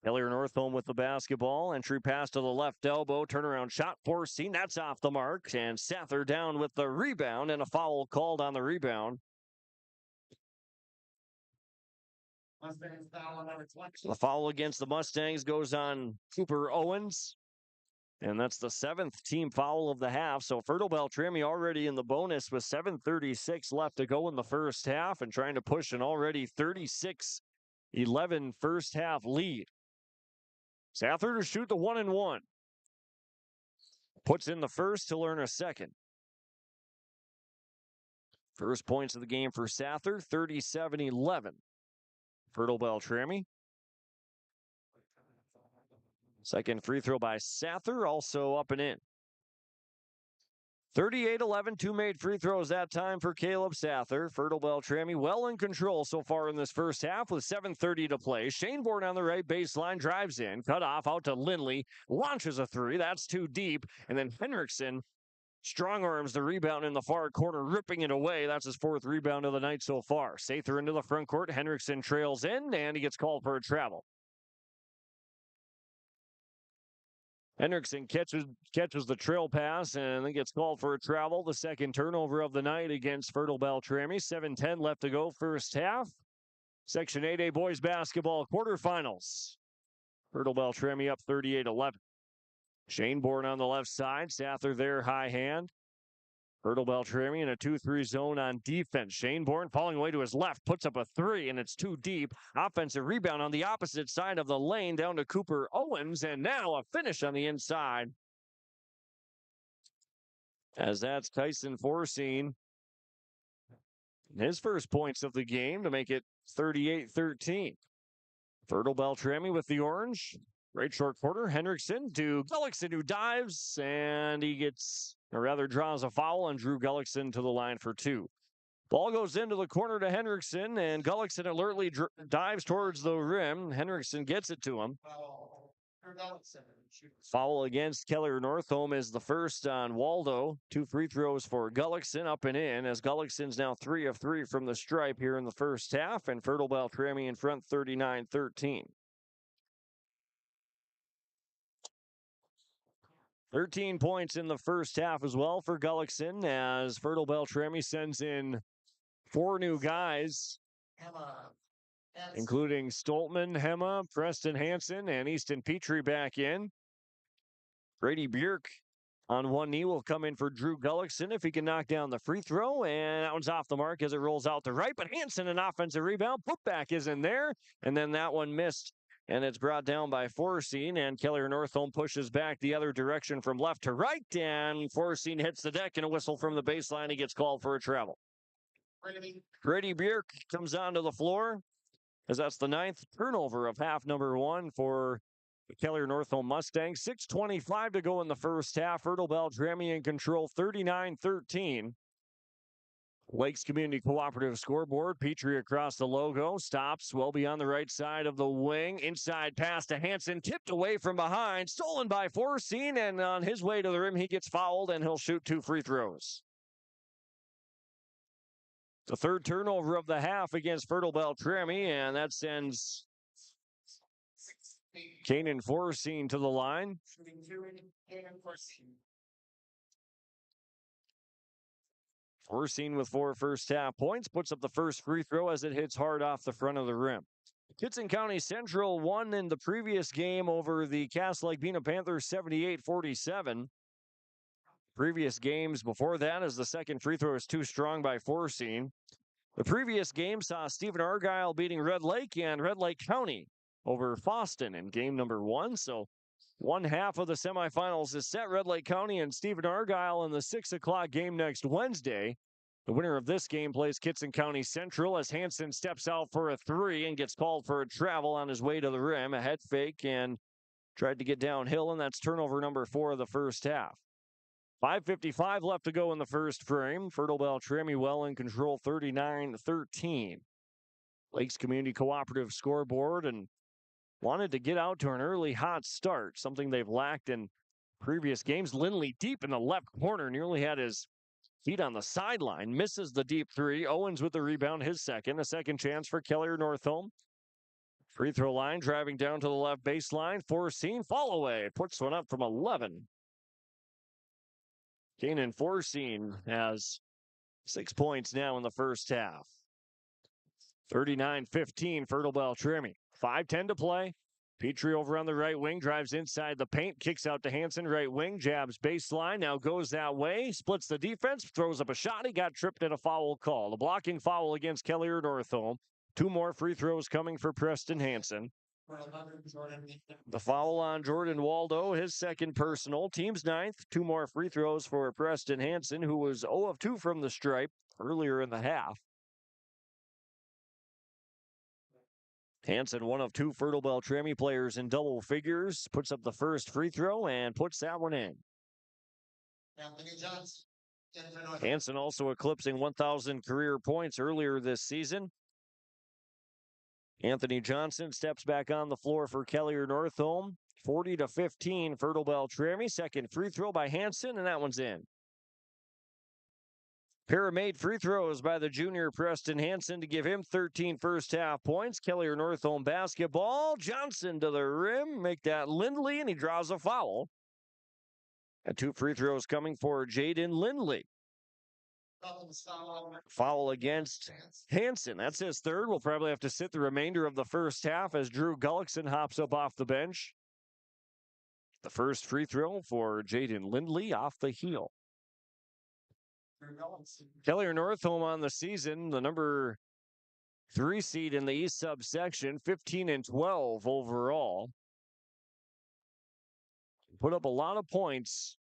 Kelliher Northome with the basketball. Entry pass to the left elbow. Turnaround shot for Forsey. That's off the mark. And Sather down with the rebound, and a foul called on the rebound. The foul against the Mustangs goes on Cooper Owens. And that's the 7th team foul of the half. So Fertile-Beltrami already in the bonus with 7:36 left to go in the first half, and trying to push an already 36-11 first half lead. Sather to shoot the 1-and-1. Puts in the first to learn a second. First points of the game for Sather, 37-11. Fertile-Beltrami. Second free throw by Sather, also up and in. 38-11, 2 made free throws that time for Caleb Sather. Fertile-Beltrami well in control so far in this first half with 7:30 to play. Shane Bourne on the right baseline, drives in, cut off out to Lindley, launches a 3, that's too deep, and then Henriksen strong arms the rebound in the far corner, ripping it away. That's his 4th rebound of the night so far. Sather into the front court, Henriksen trails in, and he gets called for a travel. Henriksen catches the trail pass and then gets called for a travel. The second turnover of the night against Fertile-Beltrami. 7:10 left to go first half. Section 8A boys basketball quarterfinals. Fertile-Beltrami up 38-11. Shane Bourne on the left side. Sather there, high hand. Fertile-Beltrami in a 2-3 zone on defense. Shane Bourne falling away to his left, puts up a three, and it's too deep. Offensive rebound on the opposite side of the lane down to Cooper Owens, and now a finish on the inside. As that's Tyson Forseen. His first points of the game to make it 38-13. Fertile-Beltrami with the orange. Right short quarter. Henriksen to Gullickson, who dives, and he gets, or rather draws a foul, and Drew Gullickson to the line for two. Ball goes into the corner to Henriksen, and Gullickson alertly dives towards the rim. Henriksen gets it to him. Foul against Kelliher Northome is the first on Waldo. 2 free throws for Gullickson, up and in, as Gullickson's now 3 of 3 from the stripe here in the first half, and Fertile-Beltrami in front 39-13. 13 points in the first half as well for Gullickson, as Fertile-Beltrami sends in 4 new guys, including Stoltman, Hema, Preston Hansen, and Easton Petrie back in. Brady Bjerk on one knee will come in for Drew Gullickson if he can knock down the free throw, and that one's off the mark as it rolls out to right, but Hansen, an offensive rebound, putback is in there, and then that one missed. And it's brought down by Forseen, and Kelliher Northome pushes back the other direction from left to right, and Forseen hits the deck, and a whistle from the baseline. He gets called for a travel. Brady Bjerk comes onto the floor, as that's the 9th turnover of half number 1 for the Kelliher Northome Mustangs. 6:25 to go in the first half. Fertile-Beltrami in control, 39-13. Lakes Community Cooperative scoreboard. Petrie across the logo. Stops well beyond the right side of the wing. Inside pass to Hansen. Tipped away from behind. Stolen by Forseen. And on his way to the rim, he gets fouled, and he'll shoot 2 free throws. The 3rd turnover of the half against Fertile-Beltrami, and that sends Kanan Forseen to the line. Forseen with 4 first half points, puts up the first free throw as it hits hard off the front of the rim. Kitson County Central won in the previous game over the Cass Lake Bena Panthers 78-47. Previous games before that, as the second free throw is too strong by Forseen. The previous game saw Stephen Argyle beating Red Lake and Red Lake County over Fosston in game number 1. So one half of the semifinals is set. Red Lake County and Stephen Argyle in the 6 o'clock game next Wednesday. The winner of this game plays Kitson County Central as Hansen steps out for a 3 and gets called for a travel on his way to the rim. A head fake and tried to get downhill, and that's turnover number 4 of the first half. 5:55 left to go in the first frame. Fertile-Beltrami well in control, 39-13. Lakes Community Cooperative scoreboard, and wanted to get out to an early hot start, something they've lacked in previous games. Lindley deep in the left corner, nearly had his feet on the sideline, misses the deep 3. Owens with the rebound, his second. A second chance for Kelliher Northome. Free throw line, driving down to the left baseline. Forseen, fall away, puts one up from 11. Kanan Forseen has 6 points now in the first half. 39-15, Fertile-Beltrami. 5:10 to play. Petrie over on the right wing, drives inside the paint, kicks out to Hansen, right wing, jabs baseline, now goes that way, splits the defense, throws up a shot. He got tripped and a foul call. A blocking foul against Kelliher Northome. 2 more free throws coming for Preston Hansen. The foul on Jordan Waldo, his second personal, team's 9th. 2 more free throws for Preston Hansen, who was 0 of 2 from the stripe earlier in the half. Hansen, 1 of 2 Fertile-Beltrami players in double figures, puts up the first free throw and puts that one in. Hansen also eclipsing 1,000 career points earlier this season. Anthony Johnson steps back on the floor for Kelliher Northome. 40-15, Fertile-Beltrami. Second free throw by Hansen, and that one's in. Pair of made free throws by the junior Preston Hansen to give him 13 first half points. Kelliher Northome basketball. Johnson to the rim. Make that Lindley, and he draws a foul. And 2 free throws coming for Jaden Lindley. Foul against Hansen. That's his third. We'll probably have to sit the remainder of the first half as Drew Gullickson hops up off the bench. The first free throw for Jaden Lindley off the heel. Kelliher Northome on the season, the number 3 seed in the East subsection, 15-12 overall. Put up a lot of points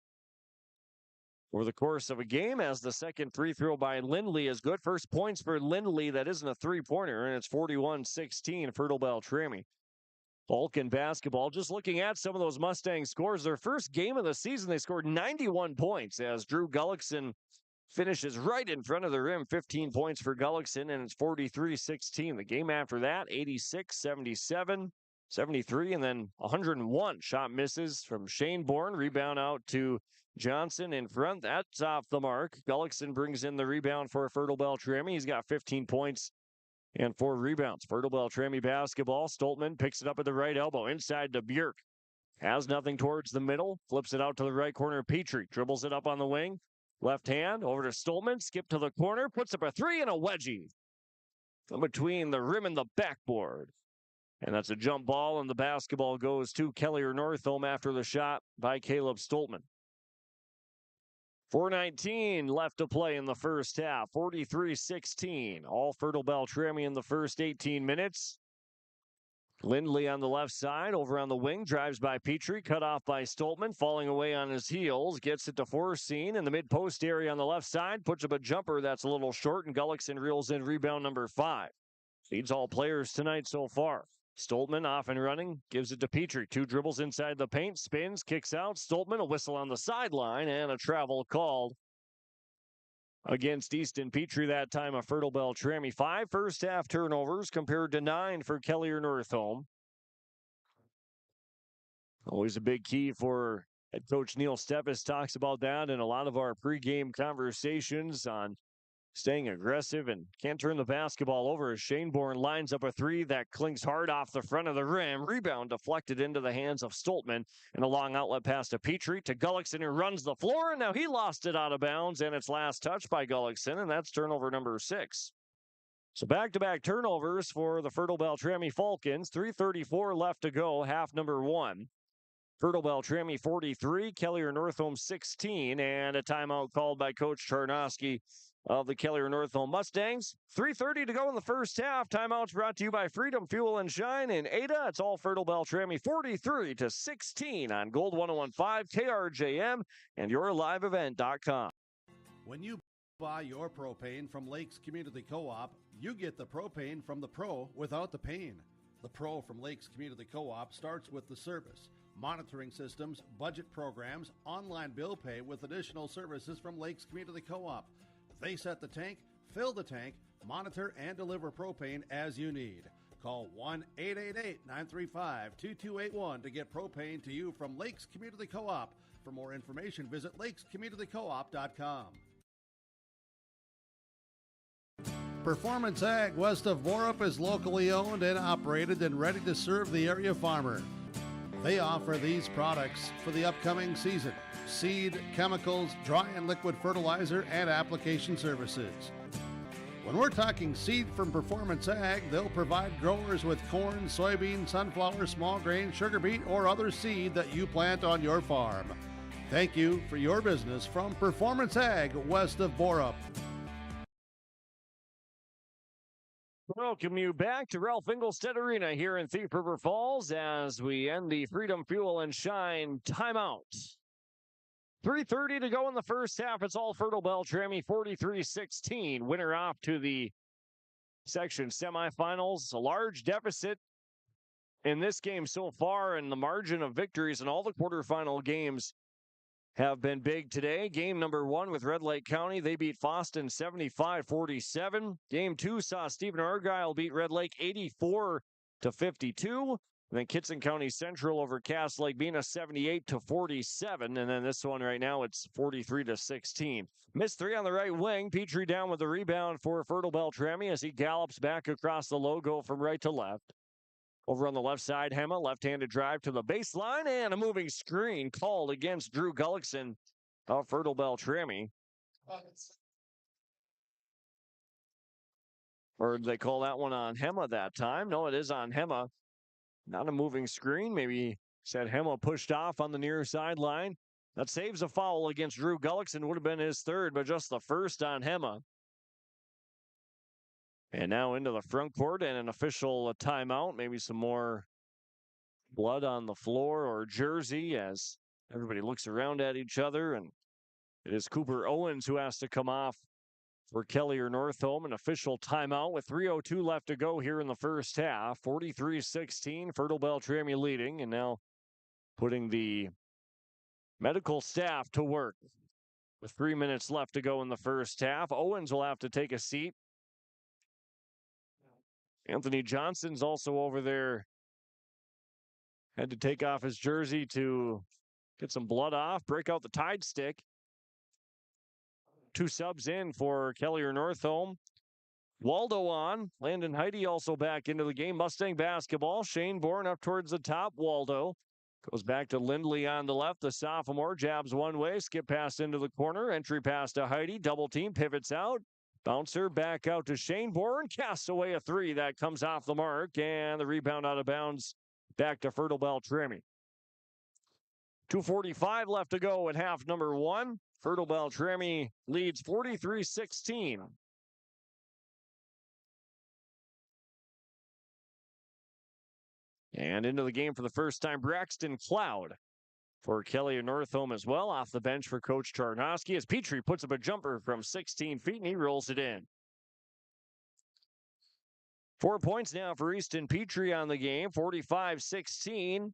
over the course of a game as the second free throw by Lindley is good. First points for Lindley. That isn't a three-pointer, and it's 41-16 Fertile-Beltrami. Vulcan basketball, just looking at some of those Mustang scores. Their first game of the season, they scored 91 points as Drew Gullickson finishes right in front of the rim. 15 points for Gullickson, and it's 43-16. The game after that, 86, 77, 73, and then 101 shot misses from Shane Bourne. Rebound out to Johnson in front. That's off the mark. Gullickson brings in the rebound for Fertile-Beltrami. He's got 15 points and 4 rebounds. Fertile-Beltrami basketball. Stoltman picks it up at the right elbow. Inside to Björk. Has nothing towards the middle. Flips it out to the right corner. Petrie dribbles it up on the wing. Left hand over to Stoltman. Skip to the corner. Puts up a 3 and a wedgie. In between the rim and the backboard. And that's a jump ball, and the basketball goes to Kelliher Northome after the shot by Caleb Stoltman. 4:19 left to play in the first half. 43-16. All Fertile-Beltrami in the first 18 minutes. Lindley on the left side, over on the wing, drives by Petrie, cut off by Stoltman, falling away on his heels, gets it to Forseen in the mid-post area on the left side, puts up a jumper that's a little short, and Gullickson reels in rebound number 5. Leads all players tonight so far. Stoltman off and running, gives it to Petrie. 2 dribbles inside the paint, spins, kicks out. Stoltman, a whistle on the sideline, and a travel called against Easton Petrie, that time a Fertile-Beltrami. 5 first half turnovers compared to 9 for Kelliher Northome. Always a big key for head coach Neil Steppes. Talks about that in a lot of our pregame conversations on staying aggressive and can't turn the basketball over as Shane Bourne lines up a 3 that clings hard off the front of the rim. Rebound deflected into the hands of Stoltman, and a long outlet pass to Petrie to Gullickson, who runs the floor, and now he lost it out of bounds, and it's last touch by Gullickson, and that's turnover number 6. So back-to-back turnovers for the Fertile-Beltrami Falcons. 3:34 left to go, half number 1. Fertile-Beltrami 43, Kelliher Northome 16, and a timeout called by Coach Charnoski of the Kelliher Northome Mustangs. 3:30 to go in the first half. Timeouts brought to you by Freedom Fuel and Shine in Ada. It's all Fertile-Beltrami 43-16 on Gold 101.5, KRJM, and yourliveevent.com. When you buy your propane from Lakes Community Co-op, you get the propane from the pro without the pain. The pro from Lakes Community Co-op starts with the service, monitoring systems, budget programs, online bill pay with additional services from Lakes Community Co-op. They set the tank, fill the tank, monitor, and deliver propane as you need. Call 1-888-935-2281 to get propane to you from Lakes Community Co-op. For more information, visit lakescommunitycoop.com. Performance Ag west of Borup is locally owned and operated and ready to serve the area farmer. They offer these products for the upcoming season: seed, chemicals, dry and liquid fertilizer, and application services. When we're talking seed from Performance Ag, they'll provide growers with corn, soybean, sunflower, small grain, sugar beet, or other seed that you plant on your farm. Thank you for your business from Performance Ag west of Borup. Welcome you back to Ralph Engelstead Arena here in Thief River Falls as we end the Freedom Fuel and Shine timeout. 3:30 to go in the first half. It's all Fertile-Beltrami 43-16. Winner off to the section semifinals. A large deficit in this game so far, and the margin of victories in all the quarterfinal games have been big today. Game number 1 with Red Lake County. They beat Fosston 75-47. Game 2 saw Stephen Argyle beat Red Lake 84-52. And then Kitson County Central over Cass Lake Bena 78-47. And then this one right now, it's 43-16. Missed 3 on the right wing. Petrie down with the rebound for Fertile-Beltrami as he gallops back across the logo from right to left. Over on the left side, Hema, left-handed drive to the baseline, and a moving screen called against Drew Gullickson of Fertile-Beltrami. Or did they call that one on Hema that time? No, it is on Hema. Not a moving screen. Maybe said Hema pushed off on the near sideline. That saves a foul against Drew Gullickson. Would have been his third, but just the first on Hema. And now into the front court and an official timeout. Maybe some more blood on the floor or jersey as everybody looks around at each other. And it is Cooper Owens who has to come off for Kelliher Northome. An official timeout with 3:02 left to go here in the first half. 43-16, Fertile-Beltrami leading. And now putting the medical staff to work with 3 minutes left to go in the first half. Owens will have to take a seat. Anthony Johnson's also over there. Had to take off his jersey to get some blood off, break out the Tide stick. 2 subs in for Kelliher Northome. Waldo on. Landon Heidi also back into the game. Mustang basketball. Shane Bourne up towards the top. Waldo goes back to Lindley on the left. The sophomore jabs one way. Skip pass into the corner. Entry pass to Heidi. Double team. Pivots out. Bouncer back out to Shane Bourne. Casts away a 3. That comes off the mark. And the rebound out of bounds back to Fertile-Beltrami. 2:45 left to go in half number 1. Fertile-Beltrami leads 43-16. And into the game for the first time, Braxton Cloud for Kelliher Northome as well. Off the bench for Coach Charnoski as Petrie puts up a jumper from 16 feet and he rolls it in. 4 points now for Easton Petrie on the game, 45-16.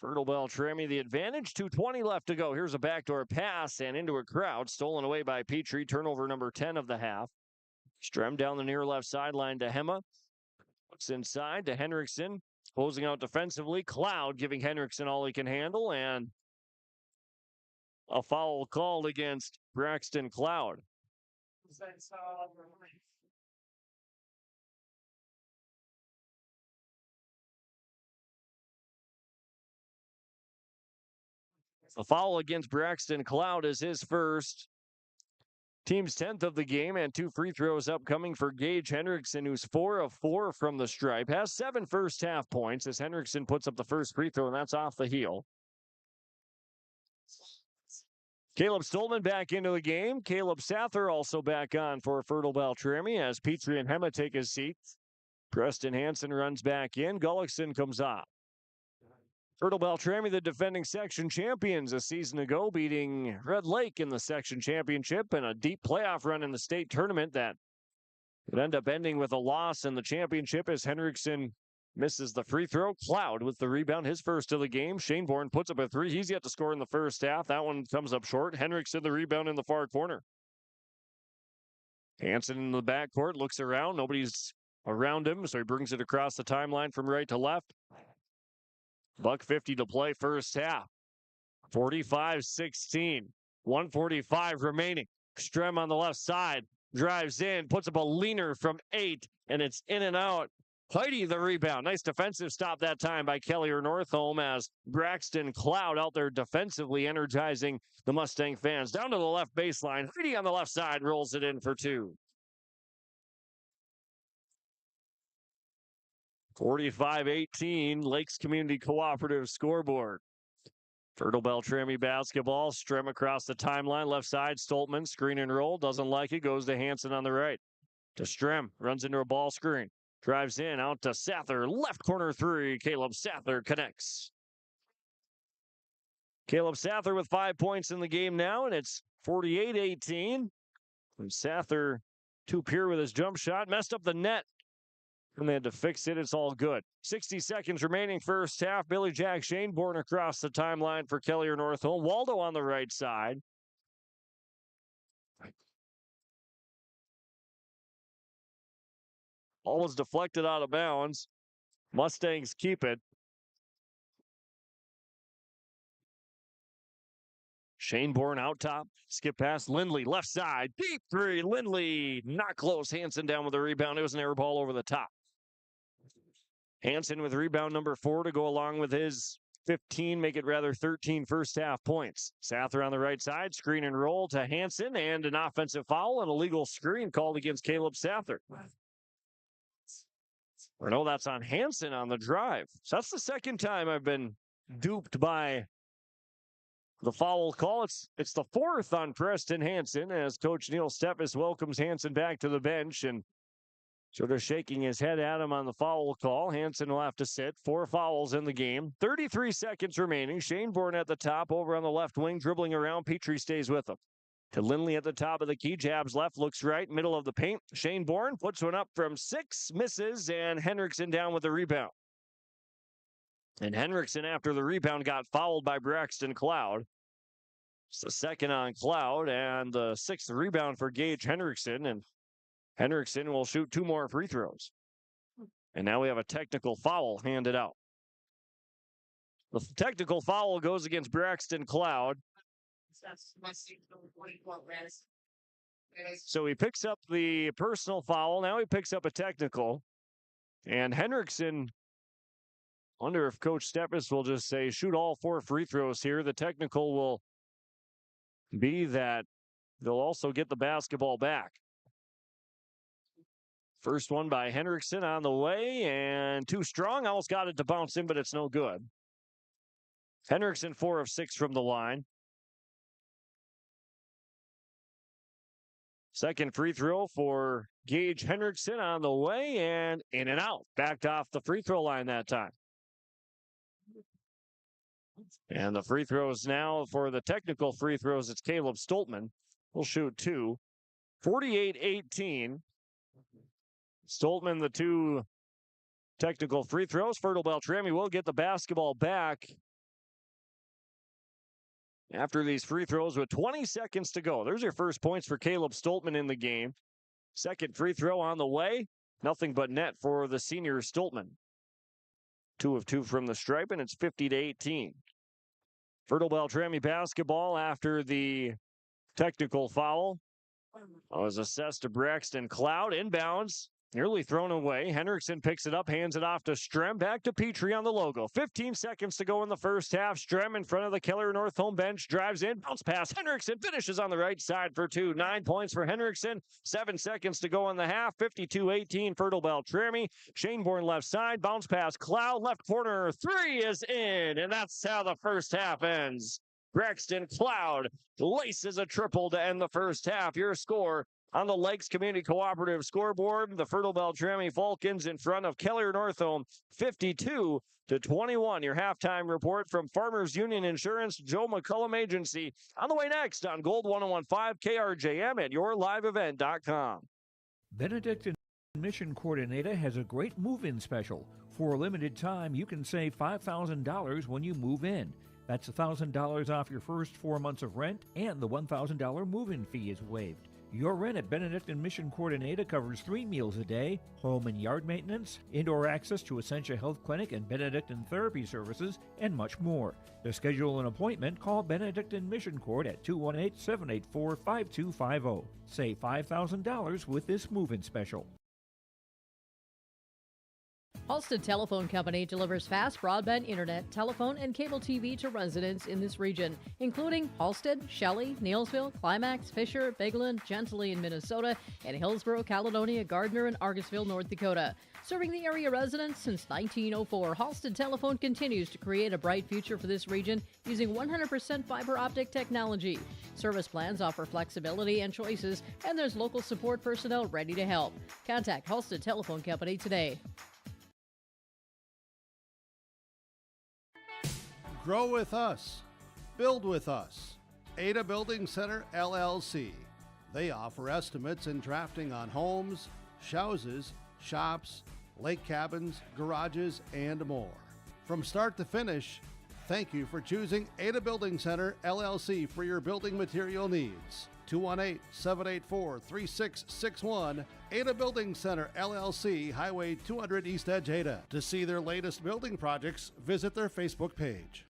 Fertile-Beltrami the advantage, 2:20 left to go. Here's a backdoor pass and into a crowd, stolen away by Petrie. Turnover number 10 of the half. Strem down the near left sideline to Hema. Looks inside to Henriksen. Closing out defensively. Cloud giving Henriksen all he can handle, and a foul called against Braxton Cloud. A foul against Braxton Cloud is his first. Team's 10th of the game, and 2 free throws upcoming for Gage Henriksen, who's 4 of 4 from the stripe. Has 7 first half points as Henriksen puts up the first free throw, and that's off the heel. Caleb Stolman back into the game. Caleb Sather also back on for Fertile-Beltrami as Petrie and Hema take his seats. Preston Hansen runs back in. Gullickson comes off. Fertile-Beltrami, the defending section champions a season ago, beating Red Lake in the section championship and a deep playoff run in the state tournament that would end up ending with a loss in the championship as Henriksen misses the free throw. Cloud with the rebound, his first of the game. Shane Bourne puts up a 3. He's yet to score in the first half. That one comes up short. Henriksen the rebound in the far corner. Hansen in the backcourt looks around. Nobody's around him, so he brings it across the timeline from right to left. $1:50 to play first half. 45-16. 1:45 remaining. Strem on the left side. Drives in. Puts up a leaner from 8. And it's in and out. Heidi the rebound. Nice defensive stop that time by Kelliher Northome as Braxton Cloud out there defensively energizing the Mustang fans. Down to the left baseline. Heidi on the left side rolls it in for 2. 45-18, Lakes Community Cooperative scoreboard. Fertile-Beltrami basketball. Strem across the timeline. Left side, Stoltman. Screen and roll. Doesn't like it. Goes to Hansen on the right. To Strem. Runs into a ball screen. Drives in. Out to Sather. Left corner 3. Caleb Sather connects. Caleb Sather with 5 points in the game now, and it's 48-18. And Sather too pure with his jump shot. Messed up the net. And they had to fix it. It's all good. 60 seconds remaining first half. Billy Jack Shane Bourne across the timeline for Kelliher Northome. Waldo on the right side. Ball was deflected out of bounds. Mustangs keep it. Shane Bourne out top. Skip past Lindley. Left side. Deep 3. Lindley not close. Hansen down with the rebound. It was an air ball over the top. Hansen with rebound number 4 to go along with his 15, make it rather 13 first half points. Sather on the right side, screen and roll to Hansen, and an offensive foul and a legal screen called against Caleb Sather. Or no, that's on Hansen on the drive. So that's the second time I've been duped by the foul call. It's the fourth on Preston Hansen as Coach Neil Steffes welcomes Hansen back to the bench and sort of shaking his head at him on the foul call. Hansen will have to sit. 4 fouls in the game. 33 seconds remaining. Shane Bourne at the top over on the left wing, dribbling around. Petrie stays with him. To Lindley at the top of the key. Jabs left, looks right, middle of the paint. Shane Bourne puts one up from 6, misses, and Henriksen down with the rebound. And Henriksen, after the rebound, got fouled by Braxton Cloud. It's the second on Cloud and the 6th rebound for Gage Henriksen. And Henriksen will shoot 2 more free throws. And now we have a technical foul handed out. The technical foul goes against Braxton Cloud. So he picks up the personal foul. Now he picks up a technical. And Henriksen, wonder if Coach Steffes will just say, shoot all 4 free throws here. The technical will be that they'll also get the basketball back. First one by Henriksen on the way, and too strong. Almost got it to bounce in, but it's no good. Henriksen 4 of 6 from the line. Second free throw for Gage Henriksen on the way, and in and out. Backed off the free throw line that time. And the free throws now for the technical free throws, it's Caleb Stoltman. He'll shoot 2. 48-18. Stoltman, the 2 technical free throws. Fertile-Beltrami will get the basketball back after these free throws with 20 seconds to go. There's your first points for Caleb Stoltman in the game. Second free throw on the way. Nothing but net for the senior Stoltman. 2 of 2 from the stripe, and it's 50-18. Fertile-Beltrami basketball after the technical foul was assessed to Braxton Cloud. Inbounds. Nearly thrown away. Henriksen picks it up, hands it off to Strem. Back to Petrie on the logo. 15 seconds to go in the first half. Strem in front of the Kelliher Northome bench. Drives in. Bounce pass. Henriksen finishes on the right side for 2. 9 points for Henriksen. 7 seconds to go in the half. 52-18 Fertile-Beltrami. Shane Bourne left side. Bounce pass. Cloud left corner. 3 is in. And that's how the first half ends. Braxton Cloud laces a triple to end the first half. Your score on the Lakes Community Cooperative scoreboard, the Fertile-Beltrami Falcons in front of Kelliher Northome, 52-21. Your halftime report from Farmers Union Insurance, Joe McCullum Agency. On the way next on Gold 101.5 KRJM at yourliveevent.com. Benedict and Mission Coordinator has a great move-in special. For a limited time, you can save $5,000 when you move in. That's $1,000 off your first 4 months of rent, and the $1,000 move-in fee is waived. Your rent at Benedict and Mission Coordinator covers 3 meals a day, home and yard maintenance, indoor access to Essentia Health Clinic and Benedict and Therapy Services, and much more. To schedule an appointment, call Benedict and Mission Court at 218-784-5250. Save $5,000 with this move-in special. Halstead Telephone Company delivers fast broadband internet, telephone, and cable TV to residents in this region, including Halstead, Shelley, Neilsville, Climax, Fisher, Bigland, Gentilly in Minnesota, and Hillsborough, Caledonia, Gardner, and Argosville, North Dakota. Serving the area residents since 1904, Halstead Telephone continues to create a bright future for this region using 100% fiber optic technology. Service plans offer flexibility and choices, and there's local support personnel ready to help. Contact Halstead Telephone Company today. Grow with us. Build with us. Ada Building Center, LLC. They offer estimates and drafting on homes, houses, shops, lake cabins, garages, and more. From start to finish, thank you for choosing Ada Building Center, LLC for your building material needs. 218-784-3661. Ada Building Center, LLC, Highway 200 East Edge, Ada. To see their latest building projects, visit their Facebook page.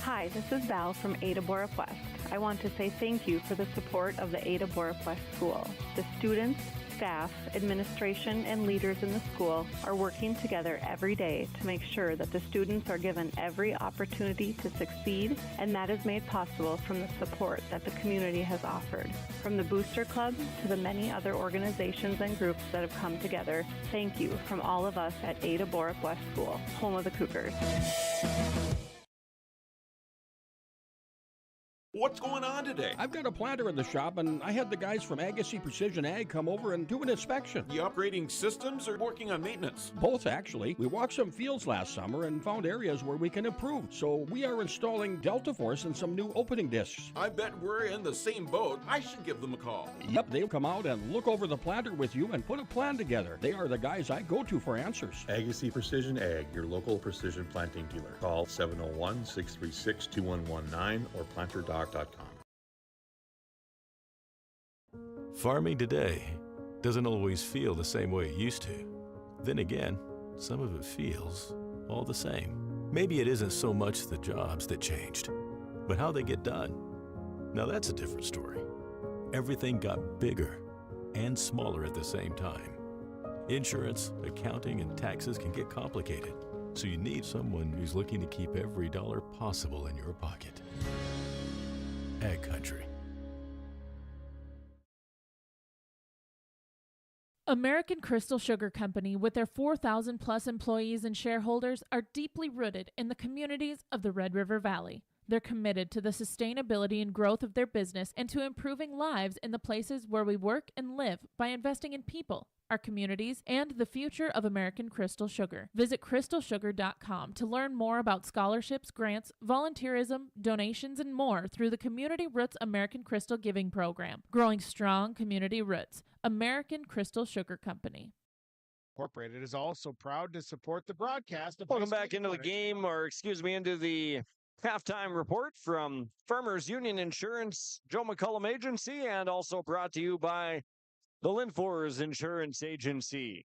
Hi, this is Val from Ada Borup West. I want to say thank you for the support of the Ada Borup West School. The students, staff, administration, and leaders in the school are working together every day to make sure that the students are given every opportunity to succeed, and that is made possible from the support that the community has offered. From the Booster Club to the many other organizations and groups that have come together, thank you from all of us at Ada Borup West School, home of the Cougars. What's going on today? I've got a planter in the shop, and I had the guys from Agassiz Precision Ag come over and do an inspection. You upgrading systems or working on maintenance? Both, actually. We walked some fields last summer and found areas where we can improve. So we are installing Delta Force and some new opening discs. I bet we're in the same boat. I should give them a call. Yep, they'll come out and look over the planter with you and put a plan together. They are the guys I go to for answers. Agassiz Precision Ag, your local precision planting dealer. Call 701-636-2119 or planterdoc.com. Farming today doesn't always feel the same way it used to. Then again, some of it feels all the same. Maybe it isn't so much the jobs that changed, but how they get done. Now that's a different story. Everything got bigger and smaller at the same time. Insurance, accounting, and taxes can get complicated, so you need someone who's looking to keep every dollar possible in your pocket. Ag Country. American Crystal Sugar Company, with their 4,000 plus employees and shareholders, are deeply rooted in the communities of the Red River Valley. They're committed to the sustainability and growth of their business and to improving lives in the places where we work and live by investing in people, our communities, and the future of American Crystal Sugar. Visit crystalsugar.com to learn more about scholarships, grants, volunteerism, donations, and more through the Community Roots American Crystal Giving Program. Growing strong community roots. American Crystal Sugar Company. Incorporated is also proud to support the broadcast of Welcome back into the game, into the halftime report from Farmers Union Insurance, Joe McCullum Agency, and also brought to you by the Linfors Insurance Agency.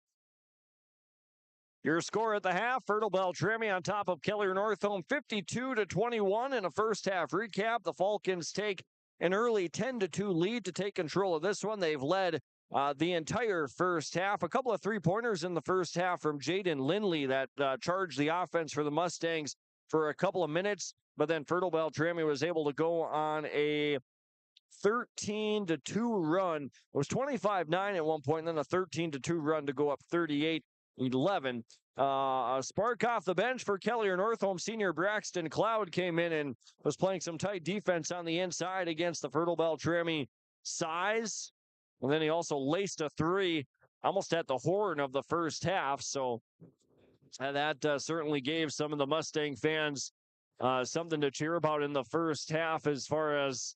Your score at the half, Fertile-Beltrami on top of Kelliher Northome 52-21 in a first half recap. The Falcons take an early 10-2 lead to take control of this one. They've led the entire first half. A couple of three-pointers in the first half from Jaden Lindley that charged the offense for the Mustangs for a couple of minutes, but then Fertile-Beltrami was able to go on a 13-2 run. It was 25-9 at one point, and then a 13-2 run to go up 38-11. A spark off the bench for Kelliher Northome senior Braxton Cloud came in and was playing some tight defense on the inside against the Fertile-Beltrami size. And then he also laced a three almost at the horn of the first half. So that certainly gave some of the Mustang fans something to cheer about in the first half as far as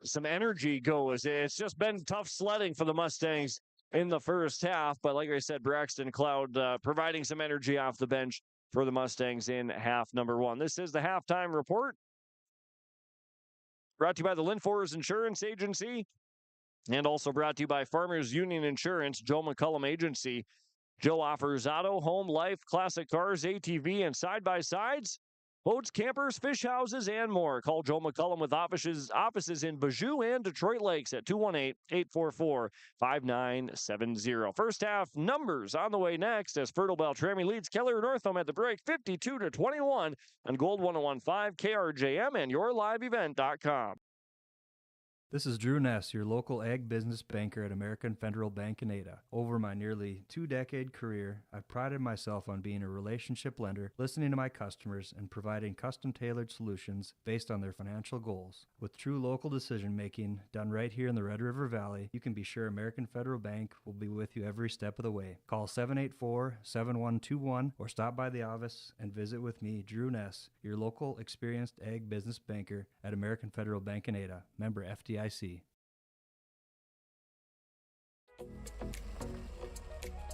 some energy goes. It's just been tough sledding for the Mustangs in the first half, but like I said, Braxton Cloud providing some energy off the bench for the Mustangs in half number one. This is the halftime report, brought to you by the Linfors Insurance Agency, and also brought to you by Farmers Union Insurance, Joe McCullum Agency. Joe offers auto, home, life, classic cars, ATV, and side-by-sides, boats, campers, fish houses, and more. Call Joe McCullum with offices in Bijou and Detroit Lakes at 218-844-5970. First half numbers on the way next as Fertile-Beltrami leads Kelliher Northome at the break 52-21 on Gold 101.5 KRJM and yourliveevent.com. This is Drew Ness, your local ag business banker at American Federal Bank in Ada. Over my nearly 2-decade career, I've prided myself on being a relationship lender, listening to my customers, and providing custom-tailored solutions based on their financial goals. With true local decision-making done right here in the Red River Valley, you can be sure American Federal Bank will be with you every step of the way. Call 784-7121 or stop by the office and visit with me, Drew Ness, your local experienced ag business banker at American Federal Bank in Ada, member FDIC.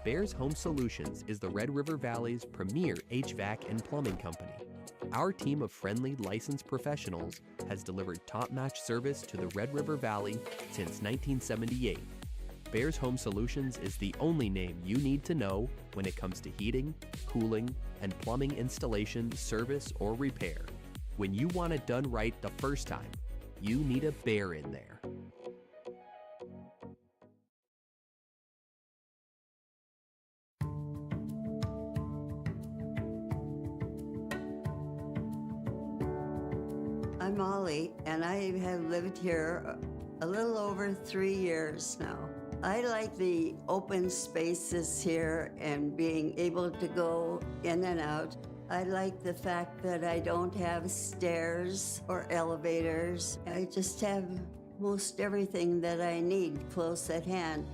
Bears Home Solutions is the Red River Valley's premier HVAC and plumbing company. Our team of friendly, licensed professionals has delivered top-notch service to the Red River Valley since 1978. Bears Home Solutions is the only name you need to know when it comes to heating, cooling, and plumbing installation, service, or repair. When you want it done right the first time, you need a bear in there. I'm Molly, and I have lived here a little over 3 years now. I like the open spaces here and being able to go in and out. I like the fact that I don't have stairs or elevators. I just have most everything that I need close at hand.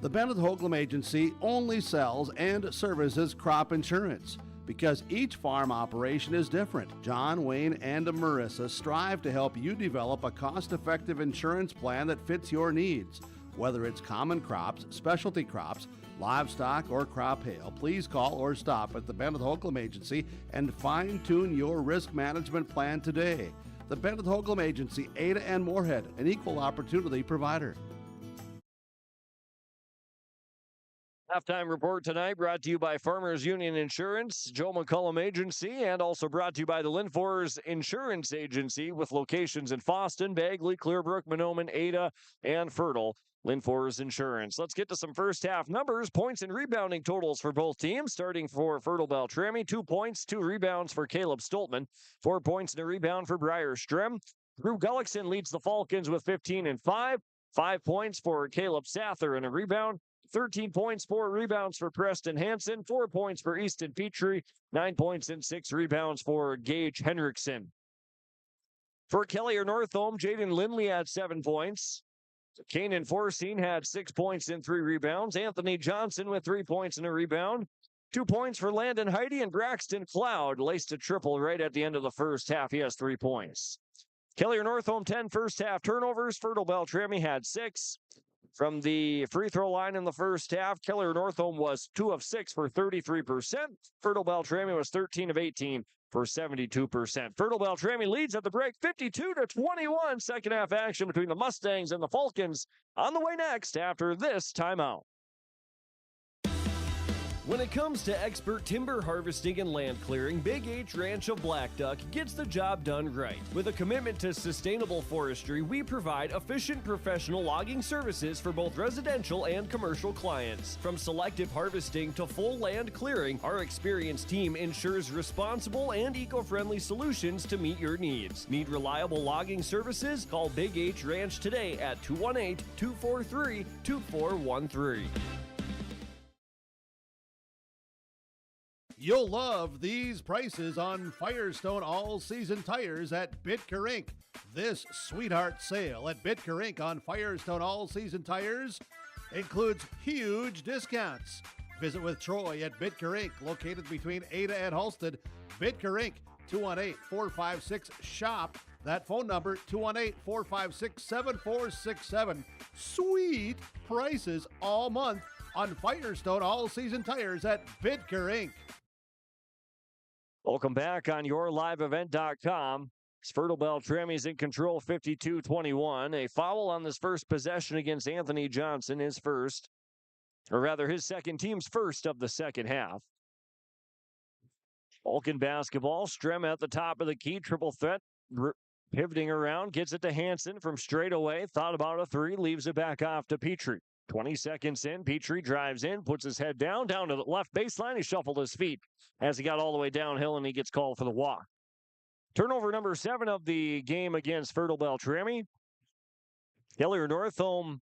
The Bennett Holcomb Agency only sells and services crop insurance because each farm operation is different. John, Wayne, and Marissa strive to help you develop a cost-effective insurance plan that fits your needs. Whether it's common crops, specialty crops, livestock, or crop hail, please call or stop at the Bennett Holcomb Agency and fine-tune your risk management plan today. The Bennett Holcomb Agency, Ada and Moorhead, an equal opportunity provider. Halftime report tonight brought to you by Farmers Union Insurance, Joe McCullum Agency, and also brought to you by the Linfors Insurance Agency with locations in Fosston, Bagley, Clearbrook, Mahnomen, Ada, and Fertile. Linfors Insurance. Let's get to some first half numbers, points and rebounding totals for both teams. Starting for Fertile-Beltrami, 2 points, 2 rebounds for Caleb Stoltman, 4 points and a rebound for Briar Strem. Drew Gullickson leads the Falcons with 15 and 5, 5 points for Caleb Sather and a rebound. 13 points, 4 rebounds for Preston Hansen, 4 points for Easton Petrie, 9 points and 6 rebounds for Gage Hendrickson. For Kelliher Northome, Jaden Lindley had 7 points. Kanan Forseen had 6 points and 3 rebounds. Anthony Johnson with 3 points and a rebound. 2 points for Landon Heidi, and Braxton Cloud laced a triple right at the end of the first half. He has 3 points. Kelliher Northome, 10 first half turnovers. Fertile-Beltrami had 6. From the free throw line in the first half, Kelliher Northome was 2 of 6 for 33%. Fertile-Beltrami was 13 of 18 for 72%. Fertile-Beltrami leads at the break 52-21. Second half action between the Mustangs and the Falcons on the way next after this timeout. When it comes to expert timber harvesting and land clearing, Big H Ranch of Black Duck gets the job done right. With a commitment to sustainable forestry, we provide efficient professional logging services for both residential and commercial clients. From selective harvesting to full land clearing, our experienced team ensures responsible and eco-friendly solutions to meet your needs. Need reliable logging services? Call Big H Ranch today at 218-243-2413. You'll love these prices on Firestone all-season tires at Bitker Inc. This sweetheart sale at Bitker Inc. on Firestone all-season tires includes huge discounts. Visit with Troy at Bitker Inc., located between Ada and Halsted. Bitker Inc., 218-456-SHOP. That phone number, 218-456-7467. Sweet prices all month on Firestone all-season tires at Bitker Inc. Welcome back on YourLiveEvent.com. Fertile-Beltrami's in control 52-21. A foul on this first possession against Anthony Johnson, his first, or rather his second, team's first of the second half. Falcon basketball, Strem at the top of the key, triple threat, pivoting around, gets it to Hansen from straight away, thought about a three, leaves it back off to Petrie. 20 seconds in, Petrie drives in, puts his head down to the left baseline. He shuffled his feet as he got all the way downhill, and he gets called for the walk. Turnover number 7 of the game against Fertile-Beltrami. Kelliher Northome,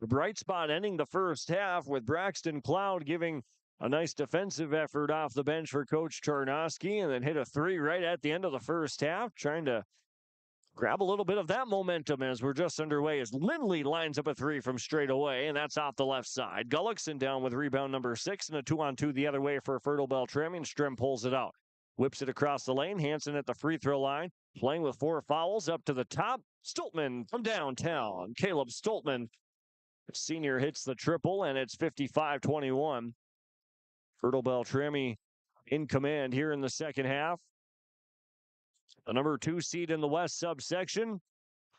the bright spot ending the first half with Braxton Cloud giving a nice defensive effort off the bench for Coach Charnoski, and then hit a three right at the end of the first half, trying to grab a little bit of that momentum as we're just underway as Lindley lines up a three from straight away, and that's off the left side. Gullickson down with rebound number 6 and a 2-on-2 the other way for Fertile-Beltrami, and Strem pulls it out. Whips it across the lane. Hansen at the free throw line, playing with 4 fouls up to the top. Stoltman from downtown. Caleb Stoltman, senior, hits the triple, and it's 55-21. Fertile-Beltrami in command here in the second half. The number 2 seed in the West subsection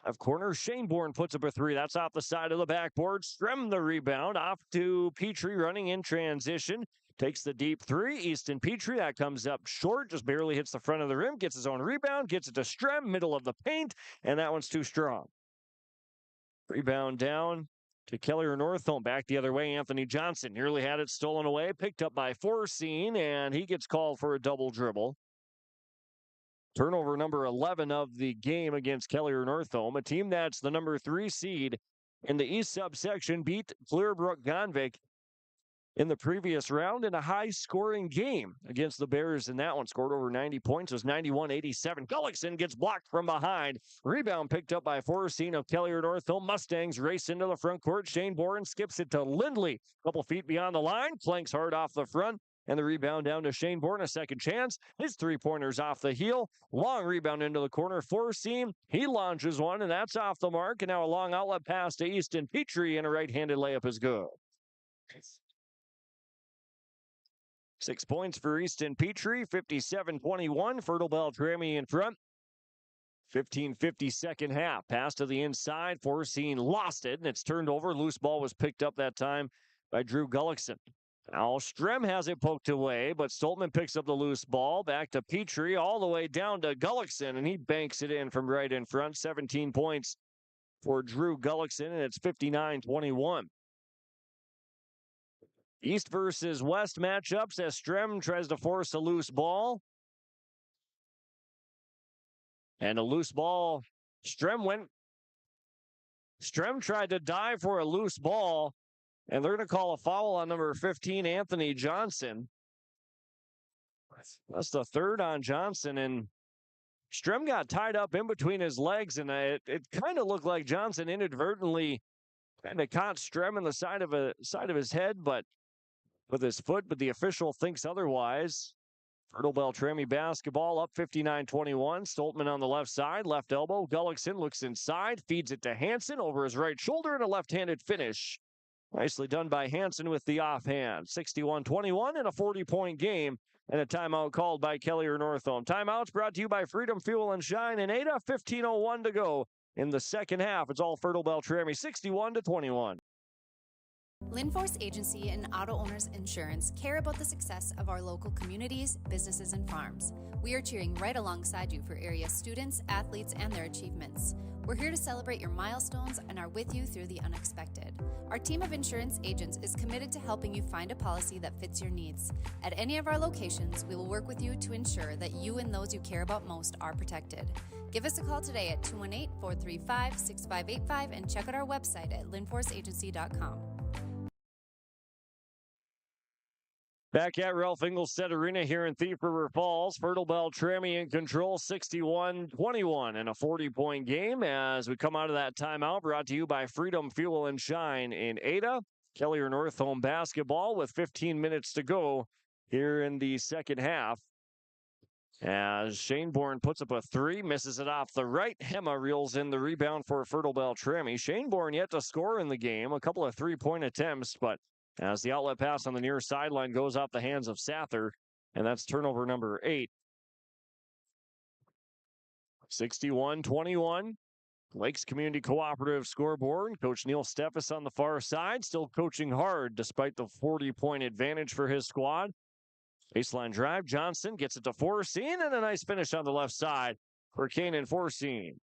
Of corner, Shane Bourne puts up a three. That's off the side of the backboard. Strem the rebound off to Petrie running in transition. Takes the deep three. Easton Petrie, that comes up short, just barely hits the front of the rim, gets his own rebound, gets it to Strem, middle of the paint, and that one's too strong. Rebound down to Kelliher Northome. Back the other way, Anthony Johnson nearly had it stolen away, picked up by Forseen, and he gets called for a double dribble. Turnover number 11 of the game against Kelliher Northome, a team that's the number 3 seed in the East subsection, beat Clearbrook Gonvick in the previous round in a high-scoring game against the Bears in that one. Scored over 90 points. It was 91-87. Gullickson gets blocked from behind. Rebound picked up by Forseen of Kelliher Northome. Mustangs race into the front court. Shane Bourne skips it to Lindley. A couple feet beyond the line. Planks hard off the front. And the rebound down to Shane Bourne, a second chance. His three-pointers off the heel. Long rebound into the corner. Forseen, he launches one, and that's off the mark. And now a long outlet pass to Easton Petrie, and a right-handed layup is good. 6 points for Easton Petrie, 57-21. Fertile-Beltrami in front. 15:50 second half. Pass to the inside. Forseen lost it, and it's turned over. Loose ball was picked up that time by Drew Gullickson. Now Strem has it poked away, but Stoltman picks up the loose ball. Back to Petrie, all the way down to Gullickson, and he banks it in from right in front. 17 points for Drew Gullickson, and it's 59-21. East versus West matchups as Strem tries to force a loose ball. And a loose ball. Strem tried to dive for a loose ball. And they're going to call a foul on number 15, Anthony Johnson. That's the third on Johnson. And Strem got tied up in between his legs. And it kind of looked like Johnson inadvertently kind of caught Strem in the side of his head, but with his foot. But the official thinks otherwise. Fertile-Beltrami basketball up 59-21. Stoltman on the left side, left elbow. Gullickson looks inside, feeds it to Hansen over his right shoulder, and a left-handed finish. Nicely done by Hansen with the offhand. 61-21 in a 40-point game, and a timeout called by Kelliher Northome. Timeouts brought to you by Freedom Fuel and Shine in Ada. 15:01 to go in the second half. It's all Fertile-Beltrami, 61-21. Linforce Agency and Auto Owners Insurance care about the success of our local communities, businesses, and farms. We are cheering right alongside you for area students, athletes, and their achievements. We're here to celebrate your milestones and are with you through the unexpected. Our team of insurance agents is committed to helping you find a policy that fits your needs. At any of our locations, we will work with you to ensure that you and those you care about most are protected. Give us a call today at 218-435-6585 and check out our website at linforceagency.com. Back at Ralph Engelstad Arena here in Thief River Falls. Fertile-Beltrami in control, 61-21 in a 40-point game as we come out of that timeout. Brought to you by Freedom Fuel and Shine in Ada. Kelliher Northome basketball with 15 minutes to go here in the second half. As Shane Bourne puts up a three, misses it off the right. Hema reels in the rebound for Fertile-Beltrami. Shane Bourne yet to score in the game. A couple of three-point attempts, but as the outlet pass on the near sideline goes off the hands of Sather, and that's turnover number 8. 61-21. Lakes Community Cooperative scoreboard. Coach Neil Steffes on the far side, still coaching hard despite the 40-point advantage for his squad. Baseline drive. Johnson gets it to Forseen, and a nice finish on the left side for Kanan Forseen.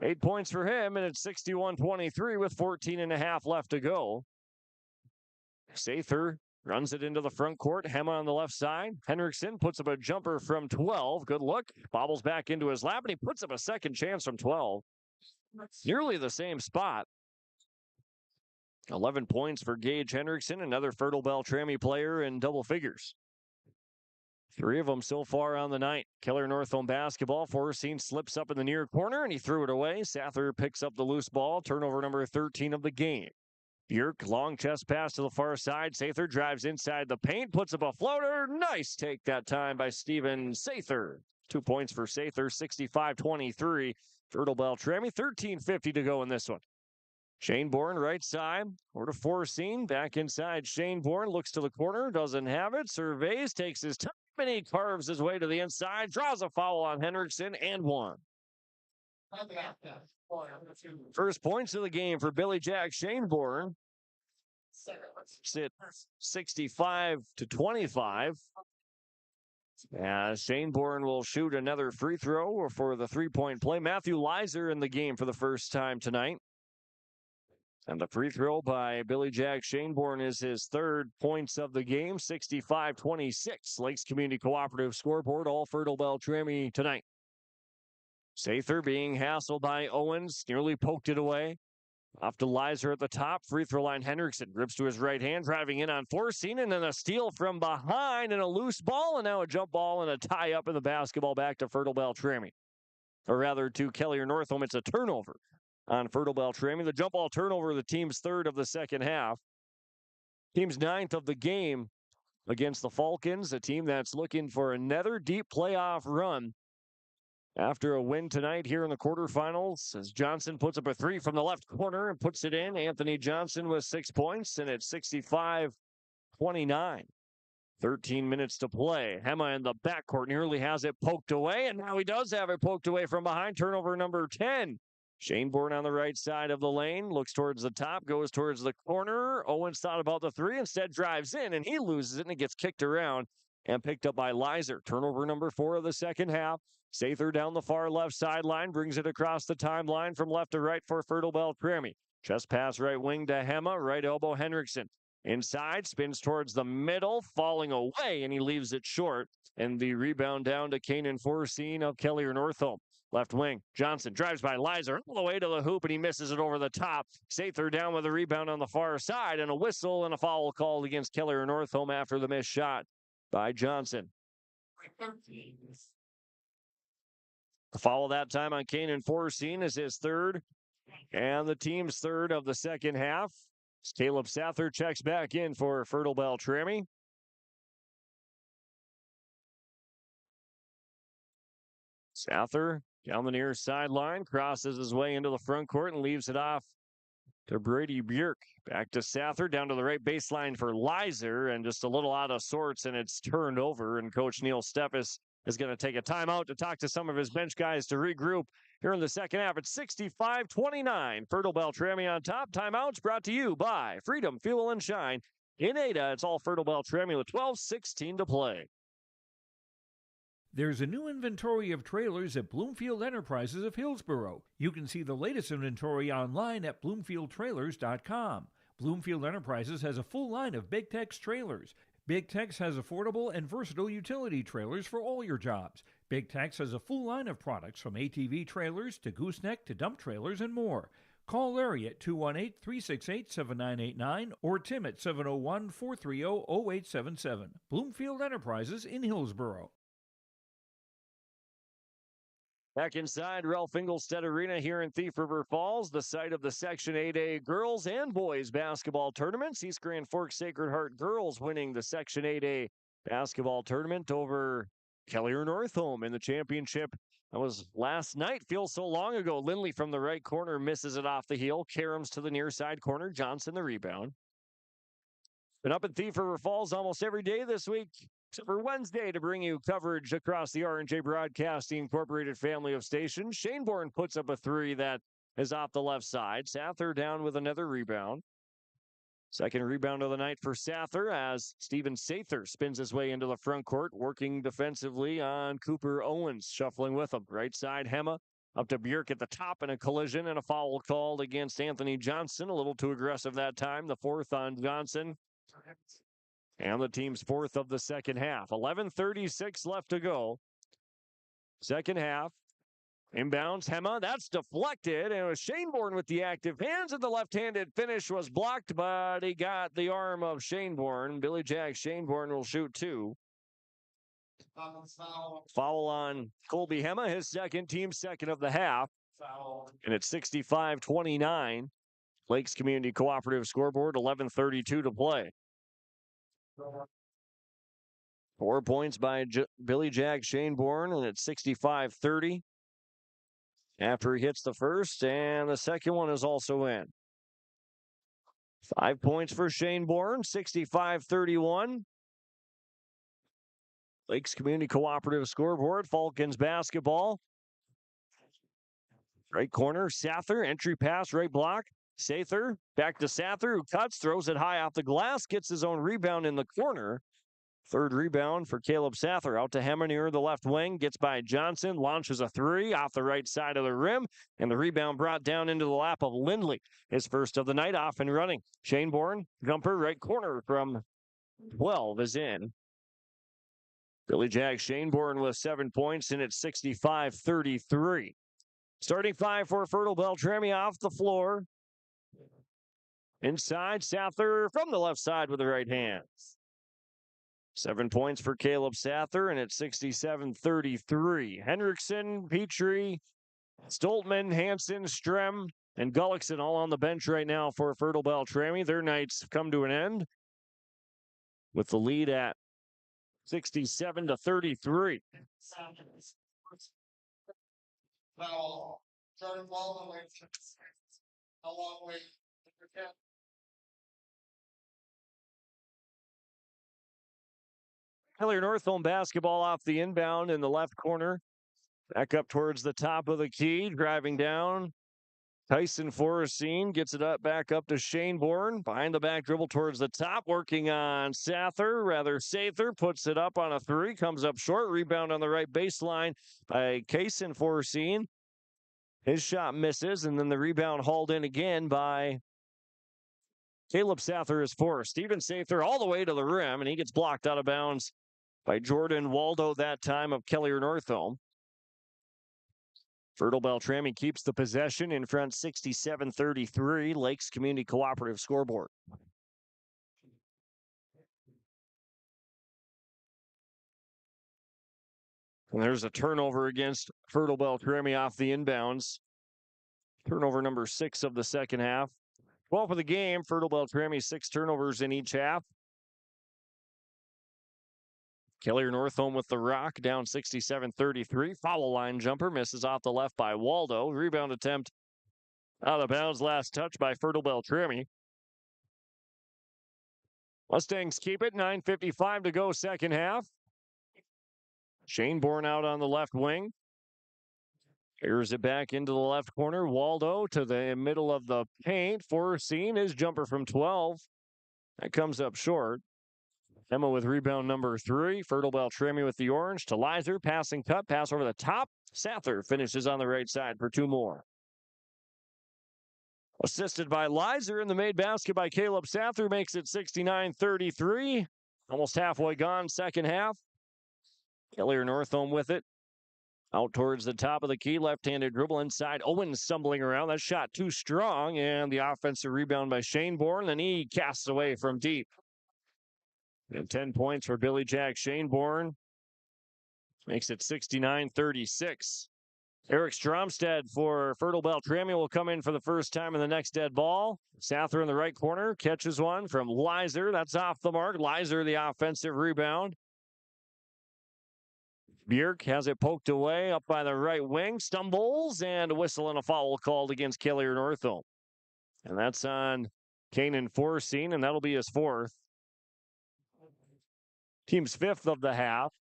8 points for him, and it's 61-23 with 14.5 left to go. Sather runs it into the front court. Hema on the left side. Henriksen puts up a jumper from 12. Good look. Bobbles back into his lap, and he puts up a second chance from 12. Nearly the same spot. 11 points for Gage Henriksen, another Fertile-Beltrami player in double figures. 3 of them so far on the night. Kelliher Northome basketball. Forseen slips up in the near corner, and he threw it away. Sather picks up the loose ball. Turnover number 13 of the game. Björk, long chest pass to the far side. Sather drives inside the paint, puts up a floater. Nice take that time by Steven Sather. 2 points for Sather, 65-23. Fertile-Beltrami, 13:50 to go in this one. Shane Bourne, right side. Over to Forseen, back inside. Shane Bourne looks to the corner, doesn't have it. Surveys, takes his time, and he carves his way to the inside. Draws a foul on Henriksen, and one. First points of the game for Billy Jack Shaneborn. Sit 65-25. Shaneborn will shoot another free throw for the three-point play. Matthew Leiser in the game for the first time tonight. And the free throw by Billy Jack Shaneborn is his third points of the game. 65-26. Lakes Community Cooperative scoreboard. All Fertile-Beltrami tonight. Sather being hassled by Owens. Nearly poked it away. Off to Leiser at the top. Free throw line. Henriksen grips to his right hand. Driving in on Forseen. And then a steal from behind and a loose ball. And now a jump ball and a tie up in the basketball back to Fertile-Beltrami. Or rather to Kelliher Northome. It's a turnover on Fertile-Beltrami. The jump ball turnover, the team's third of the second half. Team's ninth of the game against the Falcons, a team that's looking for another deep playoff run after a win tonight here in the quarterfinals. As Johnson puts up a three from the left corner and puts it in. Anthony Johnson with 6 points, and it's 65-29. 13 minutes to play. Hema in the backcourt nearly has it poked away, and now he does have it poked away from behind. Turnover number 10. Shaneborn on the right side of the lane, looks towards the top, goes towards the corner. Owens thought about the three, instead drives in, and he loses it, and it gets kicked around and picked up by Leiser. Turnover number 4 of the second half. Sather down the far left sideline, brings it across the timeline from left to right for Fertile-Beltrami. Chest pass right wing to Hema, right elbow Henriksen. Inside, spins towards the middle, falling away, and he leaves it short. And the rebound down to Kanan Forseen of Kelliher Northome. Left wing, Johnson drives by Leiser all the way to the hoop, and he misses it over the top. Sather down with a rebound on the far side, and a whistle and a foul called against Kelliher Northome after the missed shot by Johnson. The foul that time on Kanan Forseen is his third, and the team's third of the second half. Caleb Sather checks back in for Fertile-Beltrami. Sather down the near sideline, crosses his way into the front court and leaves it off to Brady Bjork. Back to Sather, down to the right baseline for Leiser, and just a little out of sorts, and it's turned over. And Coach Neil Steppes is going to take a timeout to talk to some of his bench guys to regroup here in the second half. It's 65-29. Fertile-Beltrami on top. Timeouts brought to you by Freedom Fuel and Shine. In Ada, it's all Fertile-Beltrami with 12:16 to play. There's a new inventory of trailers at Bloomfield Enterprises of Hillsborough. You can see the latest inventory online at bloomfieldtrailers.com. Bloomfield Enterprises has a full line of Big Tex trailers. Big Tex has affordable and versatile utility trailers for all your jobs. Big Tex has a full line of products from ATV trailers to gooseneck to dump trailers and more. Call Larry at 218-368-7989 or Tim at 701-430-0877. Bloomfield Enterprises in Hillsborough. Back inside Ralph Engelstad Arena here in Thief River Falls, the site of the Section 8A girls and boys basketball tournaments. East Grand Forks Sacred Heart girls winning the Section 8A basketball tournament over Kelliher Northome in the championship. That was last night. Feels so long ago. Lindley from the right corner misses it off the heel. Karams to the near side corner. Johnson the rebound. Been up in Thief River Falls almost every day this week, except for Wednesday, to bring you coverage across the R&J Broadcasting Incorporated family of stations. Shaneborn puts up a three that is off the left side. Sather down with another rebound. Second rebound of the night for Sather as Steven Sather spins his way into the front court, working defensively on Cooper Owens, shuffling with him. Right side, Hema up to Bjork at the top, and a collision and a foul called against Anthony Johnson. A little too aggressive that time. The fourth on Johnson. And the team's fourth of the second half. 11:36 left to go. Second half. Inbounds, Hema. That's deflected. And it was Shaneborn with the active hands, and the left-handed finish was blocked, but he got the arm of Shaneborn. Billy Jack Shaneborn will shoot two. Foul on Colby Hema, his second, team second of the half. And it's 65-29. Lakes Community Cooperative scoreboard, 11:32 to play. 4 points by Billy Jack Shaneborn, and it's 65-30 after he hits the first, and the second one is also in. 5 points for Shaneborn, 65-31. Lakes Community Cooperative scoreboard, Falcons basketball. Right corner, Sather, entry pass, right block. Sather, back to Sather, who cuts, throws it high off the glass, gets his own rebound in the corner. Third rebound for Caleb Sather. Out to Hemmer near the left wing. Gets by Johnson. Launches a three off the right side of the rim. And the rebound brought down into the lap of Lindley. His first of the night, off and running. Shane Bourne, jumper, right corner from 12 is in. Billy Jack Shane Bourne with 7 points, and it's 65-33. Starting five for Fertile-Beltrami off the floor. Inside, Sather from the left side with the right hand. 7 points for Caleb Sather, and it's 67-33. Hendrickson, Petrie, Stoltman, Hansen, Strem, and Gullickson all on the bench right now for Fertile-Beltrami. Their nights come to an end with the lead at 67-33. Kelliher Northome basketball off the inbound in the left corner. Back up towards the top of the key, driving down. Tyson Forrestine gets it up, back up to Shane Bourne. Behind the back dribble towards the top, working on Sather, puts it up on a three, comes up short. Rebound on the right baseline by Tyson Forrestine. His shot misses, and then the rebound hauled in again by Caleb Sather is fourth. Steven Sather all the way to the rim, and he gets blocked out of bounds by Jordan Waldo that time of Kelliher Northome. Fertile-Beltrami keeps the possession in front 67-33. Lakes Community Cooperative scoreboard. And there's a turnover against Fertile-Beltrami off the inbounds. Turnover number 6 of the second half. 12 of the game. Fertile-Beltrami 6 turnovers in each half. Kelliher Northome with the rock, down 67-33. Foul line jumper misses off the left by Waldo. Rebound attempt out of bounds. Last touch by Fertile-Beltrami. Mustangs keep it. 9:55 to go second half. Shane Bourne out on the left wing. Airs it back into the left corner. Waldo to the middle of the paint. Foreseen his jumper from 12. That comes up short. Emma with rebound number 3. Fertile-Beltrami with the orange to Lizer. Passing cut. Pass over the top. Sather finishes on the right side for 2 more. Assisted by Lizer, in the made basket by Caleb Sather makes it 69-33. Almost halfway gone second half. Kelliher Northome with it. Out towards the top of the key. Left-handed dribble inside. Owens stumbling around. That shot too strong. And the offensive rebound by Shane Bourne. And he casts away from deep. And 10 points for Billy Jack Shane Bourne. Makes it 69-36. Eric Stromstad for Fertile-Beltrami will come in for the first time in the next dead ball. Sather in the right corner. Catches one from Lizer. That's off the mark. Lizer the offensive rebound. Bjerk has it poked away up by the right wing. Stumbles and a whistle and a foul called against Kelliher Northome. And that's on Kanan Forcine, and that'll be his 4th. Team's 5th of the half.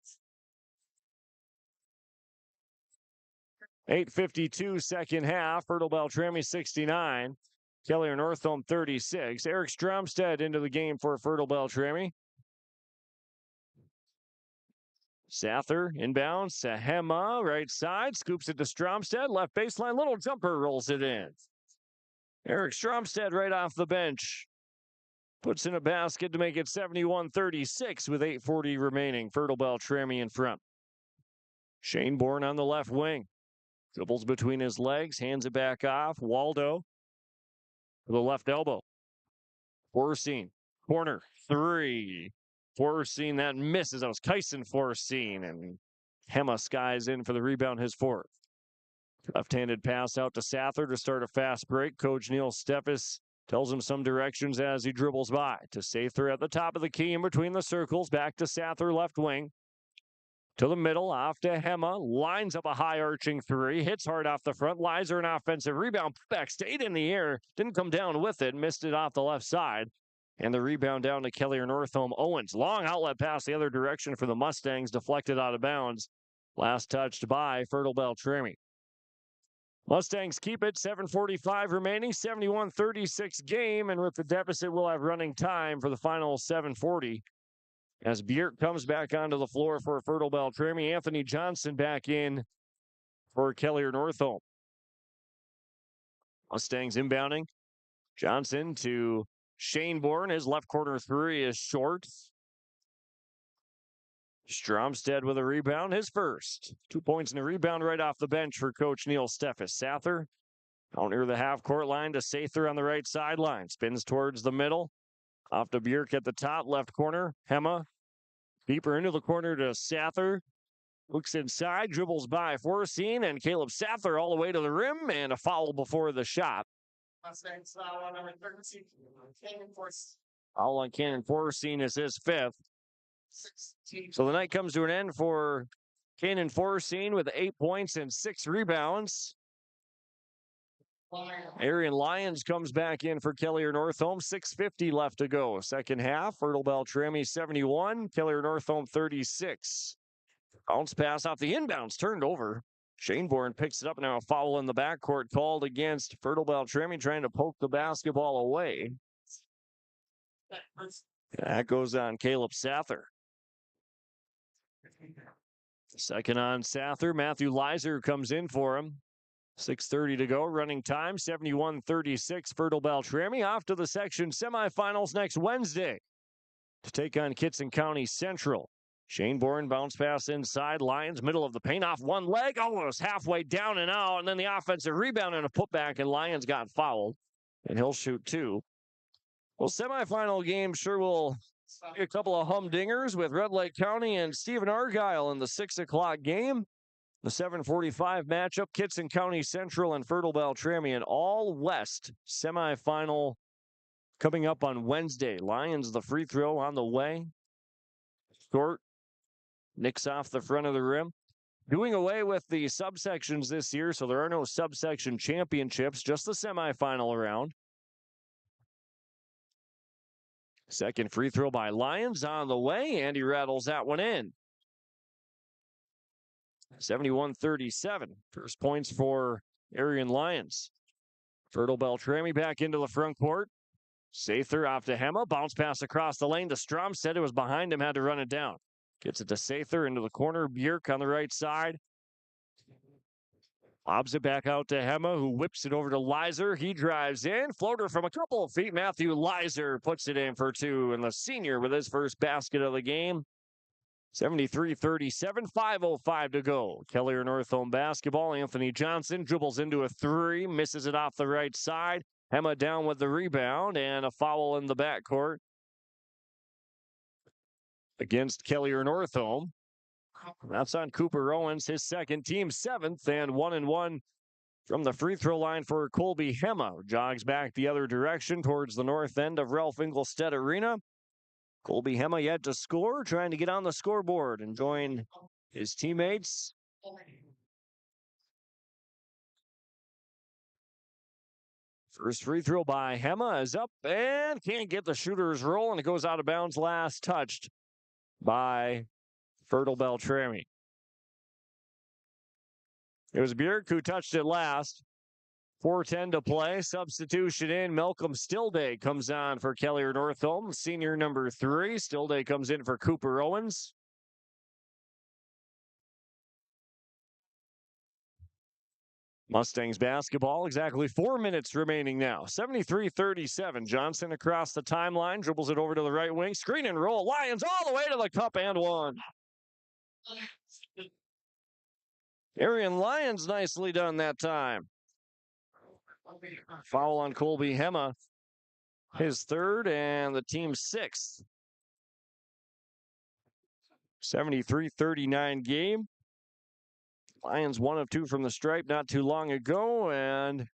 8:52 second half. Fertile-Beltrami 69. Kelliher Northome 36. Eric Stromstad into the game for Fertile-Beltrami. Sather inbounds. Sahema right side. Scoops it to Stromstad. Left baseline. Little jumper rolls it in. Eric Stromstad right off the bench. Puts in a basket to make it 71-36 with 8:40 remaining. Fertile-Beltrami in front. Shane Bourne on the left wing. Dribbles between his legs. Hands it back off. Waldo to the left elbow. Forcine. Corner. 3. Forcine, that misses. That was Tyson Forcine. And Hema skies in for the rebound, his 4th. Left-handed pass out to Sather to start a fast break. Coach Neil Steffes tells him some directions as he dribbles by. To Sather at the top of the key in between the circles. Back to Sather, left wing. To the middle, off to Hema. Lines up a high arching 3. Hits hard off the front. Lizer an offensive rebound. Back stayed in the air. Didn't come down with it. Missed it off the left side. And the rebound down to Kelliher Northome. Owens. Long outlet pass the other direction for the Mustangs. Deflected out of bounds. Last touched by Fertile-Beltrami. Mustangs keep it, 7:45 remaining, 71-36 game, and with the deficit, we'll have running time for the final 7:40. As Bjerk comes back onto the floor for Fertile-Beltrami, Anthony Johnson back in for Kelliher Northome. Mustangs inbounding. Johnson to Shane Bourne. His left corner three is short. Stromstead with a rebound, his first. 2 points and a rebound right off the bench for Coach Neil Steffes. Sather out near the half-court line to Sather on the right sideline. Spins towards the middle. Off to Bjerk at the top, left corner. Hema deeper into the corner to Sather. Looks inside, dribbles by Forcine, and Caleb Sather all the way to the rim, and a foul before the shot. Foul on Cannon Forcine is his fifth. So the night comes to an end for Cannon Forcine with 8 points and 6 rebounds. Arian Lyons comes back in for Kelliher Northome. 6:50 left to go. Second half, Fertile-Beltrami 71, Kelliher Northome 36. Bounce pass off the inbounds, turned over. Shane Bourne picks it up, now a foul in the backcourt called against Fertile-Beltrami, trying to poke the basketball away. That goes on Caleb Sather. Second on Sather, Matthew Leiser comes in for him. 6:30 to go, running time, 71-36, Fertile-Beltrami. Off to the section semifinals next Wednesday to take on Kitson County Central. Shane Bourne bounce pass inside, Lions middle of the paint off one leg, almost halfway down and out, and then the offensive rebound and a putback, and Lions got fouled, and he'll shoot two. Well, semifinal game sure will be a couple of humdingers with Red Lake County and Stephen Argyle in the 6 o'clock game. The 7:45 matchup, Kitson County Central and Fertile-Beltrami, an all-West semifinal coming up on Wednesday. Lions the free throw on the way. Short, nicks off the front of the rim. Doing away with the subsections this year, so there are no subsection championships, just the semifinal round. Second free throw by Lions on the way, and he rattles that one in. 71-37. First points for Arian Lions. Fertile-Beltrami back into the front court. Sather off to Hema. Bounce pass across the lane to Stromstead. It was behind him, had to run it down. Gets it to Sather into the corner. Bjerk on the right side. Lobs it back out to Hema, who whips it over to Leiser. He drives in. Floater from a couple of feet. Matthew Leiser puts it in for two, and the senior with his first basket of the game. 73-37, 5:05 to go. Kelliher Northome basketball. Anthony Johnson dribbles into a three, misses it off the right side. Hema down with the rebound, and a foul in the backcourt against Kelliher Northome. That's on Cooper Owens, his second, team seventh, and 1-1 from the free throw line for Colby Hema. Jogs back the other direction towards the north end of Ralph Engelstedt Arena. Colby Hema yet to score, trying to get on the scoreboard and join his teammates. First free throw by Hema is up and can't get the shooter's roll, and it goes out of bounds, last touched by Fertile-Beltrami. It was Bjerk who touched it last. 4:10 to play. Substitution in. Malcolm Stillday comes on for Kelliher Northome. Senior number 3. Stillday comes in for Cooper Owens. Mustangs basketball, exactly 4 minutes remaining now. 73-37. Johnson across the timeline, dribbles it over to the right wing. Screen and roll. Lions all the way to the cup and one. Arian Lyons nicely done that time. Foul on Colby Hema. His third and the team's sixth. 73-39 game. Lions 1 of 2 from the stripe not too long ago, and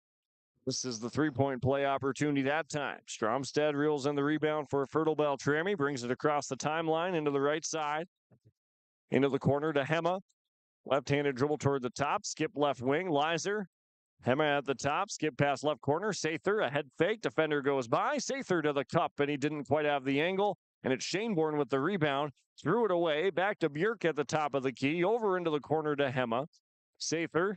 this is the three-point play opportunity that time. Stromstead reels in the rebound for Fertile-Beltrami, brings it across the timeline into the right side, into the corner to Hema. Left-handed dribble toward the top, skip left wing, Leiser. Hema at the top, skip past left corner, Sather, a head fake, defender goes by, Sather to the cup, and he didn't quite have the angle, and it's Shane Bourne with the rebound. Threw it away, back to Bjerk at the top of the key, over into the corner to Hema. Sather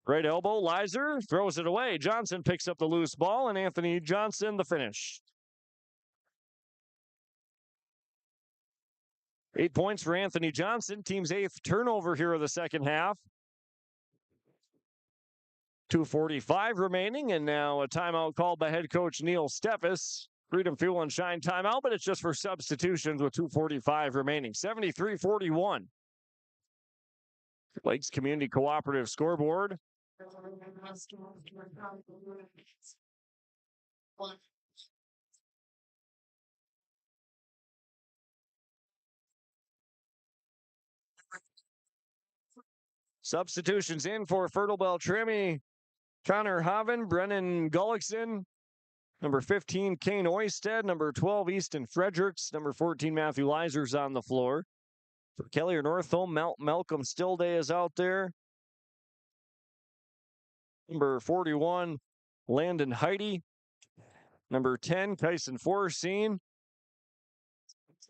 Right elbow, Lizer throws it away. Johnson picks up the loose ball, and Anthony Johnson the finish. 8 points for Anthony Johnson, team's 8th turnover here of the second half. 2:45 remaining, and now a timeout called by head coach Neil Steffes. Freedom Fuel and Shine timeout, but it's just for substitutions with 2:45 remaining. 73-41. Lakes Community Cooperative scoreboard. Substitutions in for Fertile-Beltrami. Connor Hoven, Brennan Gullickson, number 15, Kane Oisted, number 12, Easton Fredericks, number 14, Matthew Lizer's on the floor. For Kelliher Northome, Malcolm Stillday is out there. Number 41, Landon Heidi. Number 10, Tyson Forseen.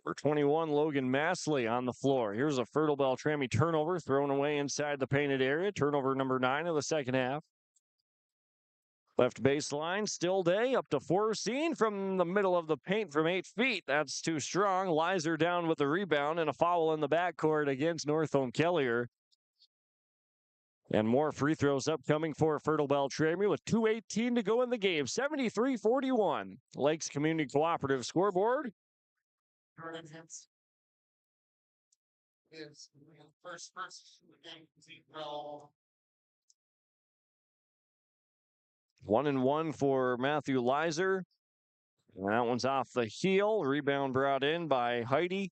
Number 21, Logan Massley on the floor. Here's a Fertile-Beltrami turnover thrown away inside the painted area. Turnover number 9 of the second half. Left baseline, Stillday up to Forseen from the middle of the paint from 8 feet. That's too strong. Lizer down with the rebound and a foul in the backcourt against Northome Kelliher. And more free throws upcoming for Fertile-Beltrami with 2:18 to go in the game. 73-41. Lakes Community Cooperative scoreboard. First, 1-1 for Matthew Lizer. And that one's off the heel. Rebound brought in by Heidi.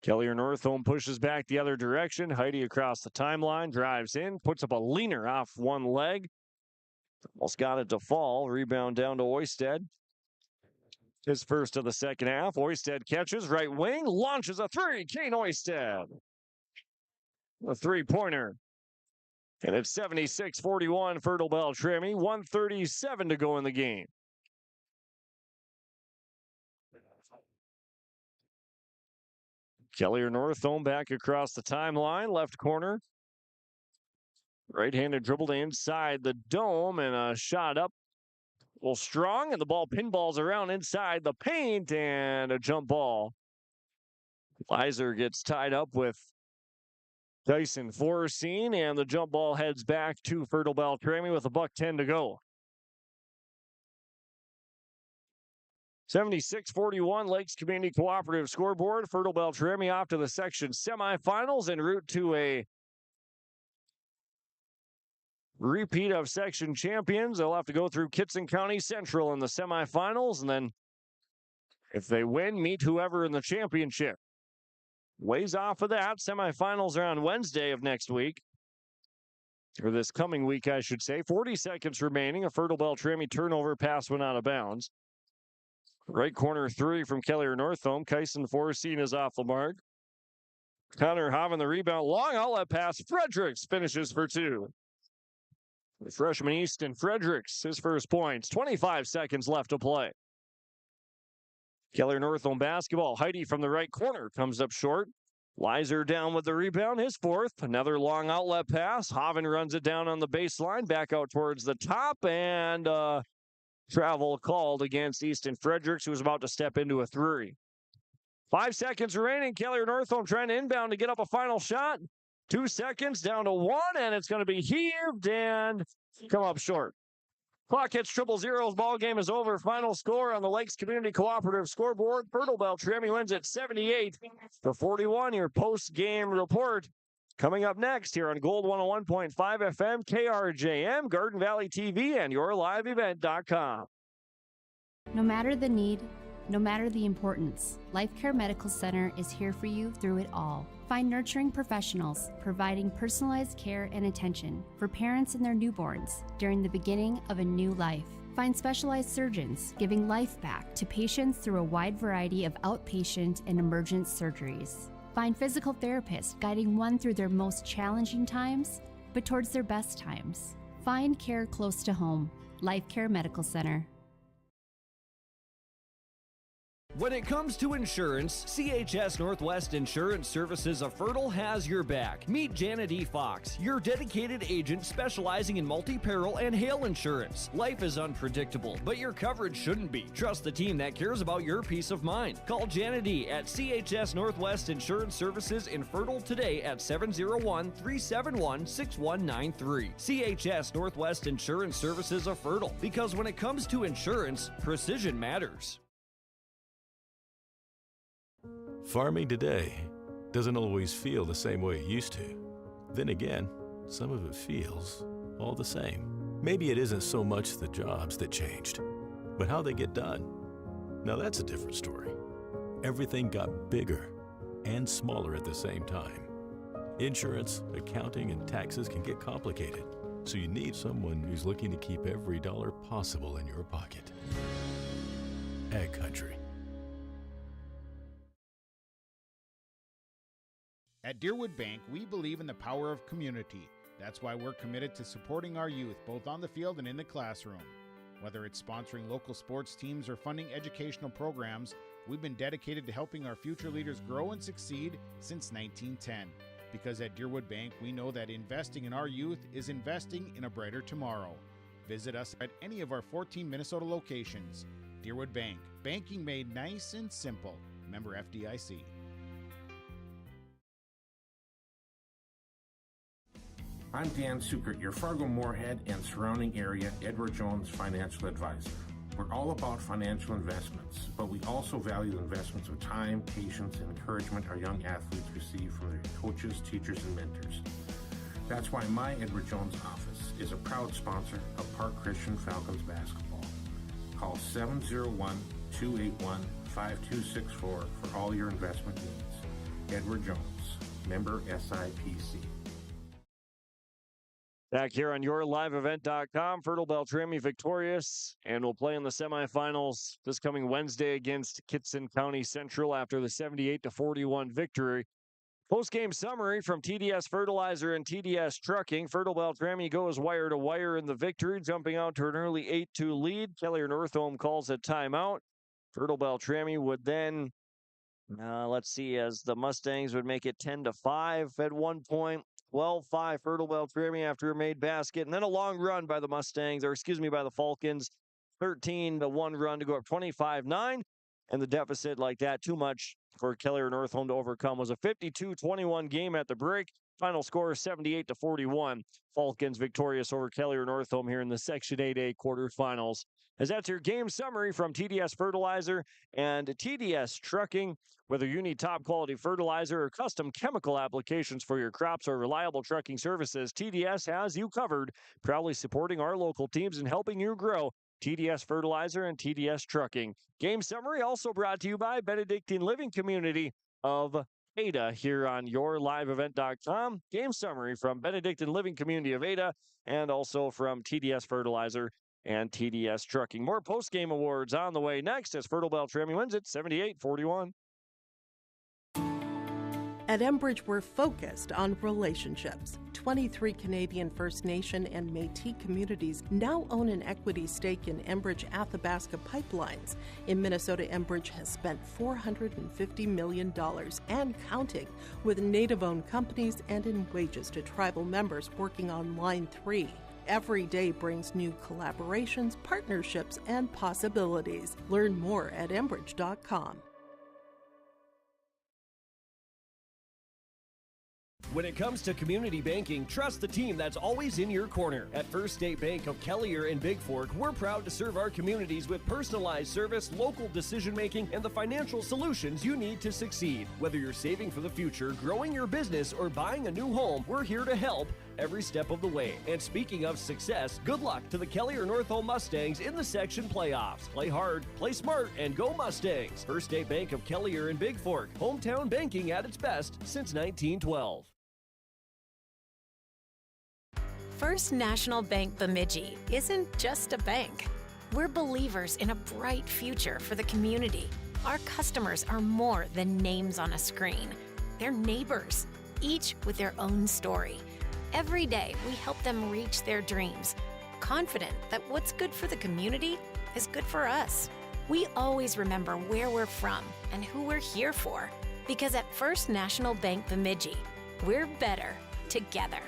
Kelliher Northome pushes back the other direction. Heidi across the timeline, drives in, puts up a leaner off one leg. Almost got it to fall. Rebound down to Oisted. His first of the second half. Oisted catches, right wing, launches a three. Kane Oisted. A three-pointer. And it's 76-41 Fertile-Beltrami. 1:37 to go in the game. Kelliher Northome back across the timeline, left corner. Right-handed dribbled inside the dome and a shot up. A little strong, and the ball pinballs around inside the paint and a jump ball. Lizer gets tied up with Tyson Forseen, and the jump ball heads back to Fertile-Beltrami with $1:10 to go. 76-41 Lakes Community Cooperative scoreboard. Fertile-Beltrami off to the section semifinals en route to a repeat of section champions. They'll have to go through Kitson County Central in the semifinals, and then if they win, meet whoever in the championship. Ways off of that. Semifinals are on Wednesday of next week. Or this coming week, I should say. 40 seconds remaining. A Fertile-Beltrami turnover pass went out of bounds. Right corner three from Kelliher Northome. Kyson Forseen is off the mark. Connor Hoven the rebound. Long outlet pass. Fredericks finishes for two. The freshman Easton Fredericks, his first points. 25 seconds left to play. Kelliher Northome basketball. Heidi from the right corner comes up short. Lizer down with the rebound, his fourth. Another long outlet pass. Hoven runs it down on the baseline, back out towards the top, and travel called against Easton Fredericks, who was about to step into a three. 5 seconds remaining. Kelliher Northome trying to inbound to get up a final shot. 2 seconds down to one, and it's going to be heaved and come up short. Clock hits triple zeros. Ball game is over. Final score on the Lakes Community Cooperative scoreboard. Fertile-Beltrami wins at 78-41. Your post-game report coming up next here on Gold 101.5 FM, KRJM, Garden Valley TV, and YourLiveEvent.com. No matter the need, no matter the importance, Life Care Medical Center is here for you through it all. Find nurturing professionals providing personalized care and attention for parents and their newborns during the beginning of a new life. Find specialized surgeons giving life back to patients through a wide variety of outpatient and emergent surgeries. Find physical therapists guiding one through their most challenging times, but towards their best times. Find care close to home. Life Care Medical Center. When it comes to insurance, CHS Northwest Insurance Services of Fertile has your back. Meet Janet E. Fox, your dedicated agent specializing in multi-peril and hail insurance. Life is unpredictable, but your coverage shouldn't be. Trust the team that cares about your peace of mind. Call Janet E. at CHS Northwest Insurance Services in Fertile today at 701-371-6193. CHS Northwest Insurance Services of Fertile, because when it comes to insurance, precision matters. Farming today doesn't always feel the same way it used to. Then again, some of it feels all the same. Maybe it isn't so much the jobs that changed, but how they get done. Now that's a different story. Everything got bigger and smaller at the same time. Insurance, accounting, and taxes can get complicated, so you need someone who's looking to keep every dollar possible in your pocket. Ag Country. At Deerwood Bank, we believe in the power of community. That's why we're committed to supporting our youth, both on the field and in the classroom. Whether it's sponsoring local sports teams or funding educational programs, we've been dedicated to helping our future leaders grow and succeed since 1910. Because at Deerwood Bank, we know that investing in our youth is investing in a brighter tomorrow. Visit us at any of our 14 Minnesota locations. Deerwood Bank, banking made nice and simple. Member FDIC. I'm Dan Sukert, your Fargo-Moorhead and surrounding area Edward Jones financial advisor. We're all about financial investments, but we also value investments of time, patience, and encouragement our young athletes receive from their coaches, teachers, and mentors. That's why my Edward Jones office is a proud sponsor of Park Christian Falcons basketball. Call 701-281-5264 for all your investment needs. Edward Jones, member SIPC. Back here on yourliveevent.com, Fertile-Beltrami victorious, and will play in the semifinals this coming Wednesday against Kitson County Central after the 78-41 victory. Postgame summary from TDS Fertilizer and TDS Trucking. Fertile-Beltrami goes wire to wire in the victory, jumping out to an early 8-2 lead. Kelliher Northome calls a timeout. Fertile-Beltrami would then, let's see, as the Mustangs would make it 10-5 at one point. 12-5 Fertile-Beltrami after a made basket, and then a long run by the Mustangs, by the Falcons. 13-1 run to go up 25-9, and the deficit like that, too much for Kelliher Northome to overcome, was a 52-21 game at the break. Final score 78-41. Falcons victorious over Kelliher Northome here in the Section 8A quarterfinals. As that's your game summary from TDS Fertilizer and TDS Trucking. Whether you need top quality fertilizer or custom chemical applications for your crops or reliable trucking services, TDS has you covered. Proudly supporting our local teams and helping you grow. TDS Fertilizer and TDS Trucking. Game summary also brought to you by Benedictine Living Community of Ada here on yourliveevent.com. Game summary from Benedictine Living Community of Ada and also from TDS Fertilizer and TDS Trucking. More post-game awards on the way next as Fertile-Beltrami wins it 78-41. At Enbridge, we're focused on relationships. 23 Canadian First Nation and Métis communities now own an equity stake in Enbridge Athabasca Pipelines. In Minnesota, Enbridge has spent $450 million and counting with Native-owned companies and in wages to tribal members working on Line 3. Every day brings new collaborations, partnerships, and possibilities. Learn more at Enbridge.com. When it comes to community banking, trust the team that's always in your corner. At First State Bank of Kelliher and Big Fork, we're proud to serve our communities with personalized service, local decision-making, and the financial solutions you need to succeed. Whether you're saving for the future, growing your business, or buying a new home, we're here to help every step of the way. And speaking of success, good luck to the Kelliher Northome Mustangs in the section playoffs. Play hard, play smart, and go Mustangs. First State Bank of Kelliher and Big Fork, hometown banking at its best since 1912. First National Bank Bemidji isn't just a bank. We're believers in a bright future for the community. Our customers are more than names on a screen. They're neighbors, each with their own story. Every day, we help them reach their dreams, confident that what's good for the community is good for us. we always remember where we're from and who we're here for. Because at First National Bank Bemidji, we're better together.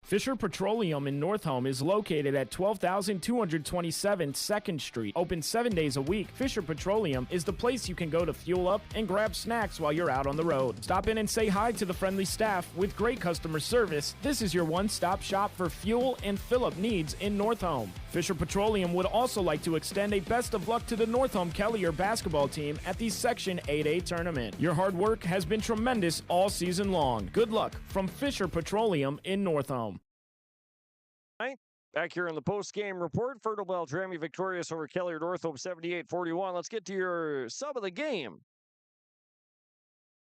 Fisher Petroleum in Northome is located at 12,227 2nd Street. Open 7 days a week, Fisher Petroleum is the place you can go to fuel up and grab snacks while you're out on the road. Stop in and say hi to the friendly staff with great customer service. This is your one-stop shop for fuel and fill-up needs in Northome. Fisher Petroleum would also like to extend a best of luck to the Northome Kelliher basketball team at the Section 8A tournament. Your hard work has been tremendous all season long. Good luck from Fisher Petroleum in Northome. Back here in the post-game report, Fertile-Beltrami victorious over Kelliher Northome 78-41. Let's get to your sub of the game.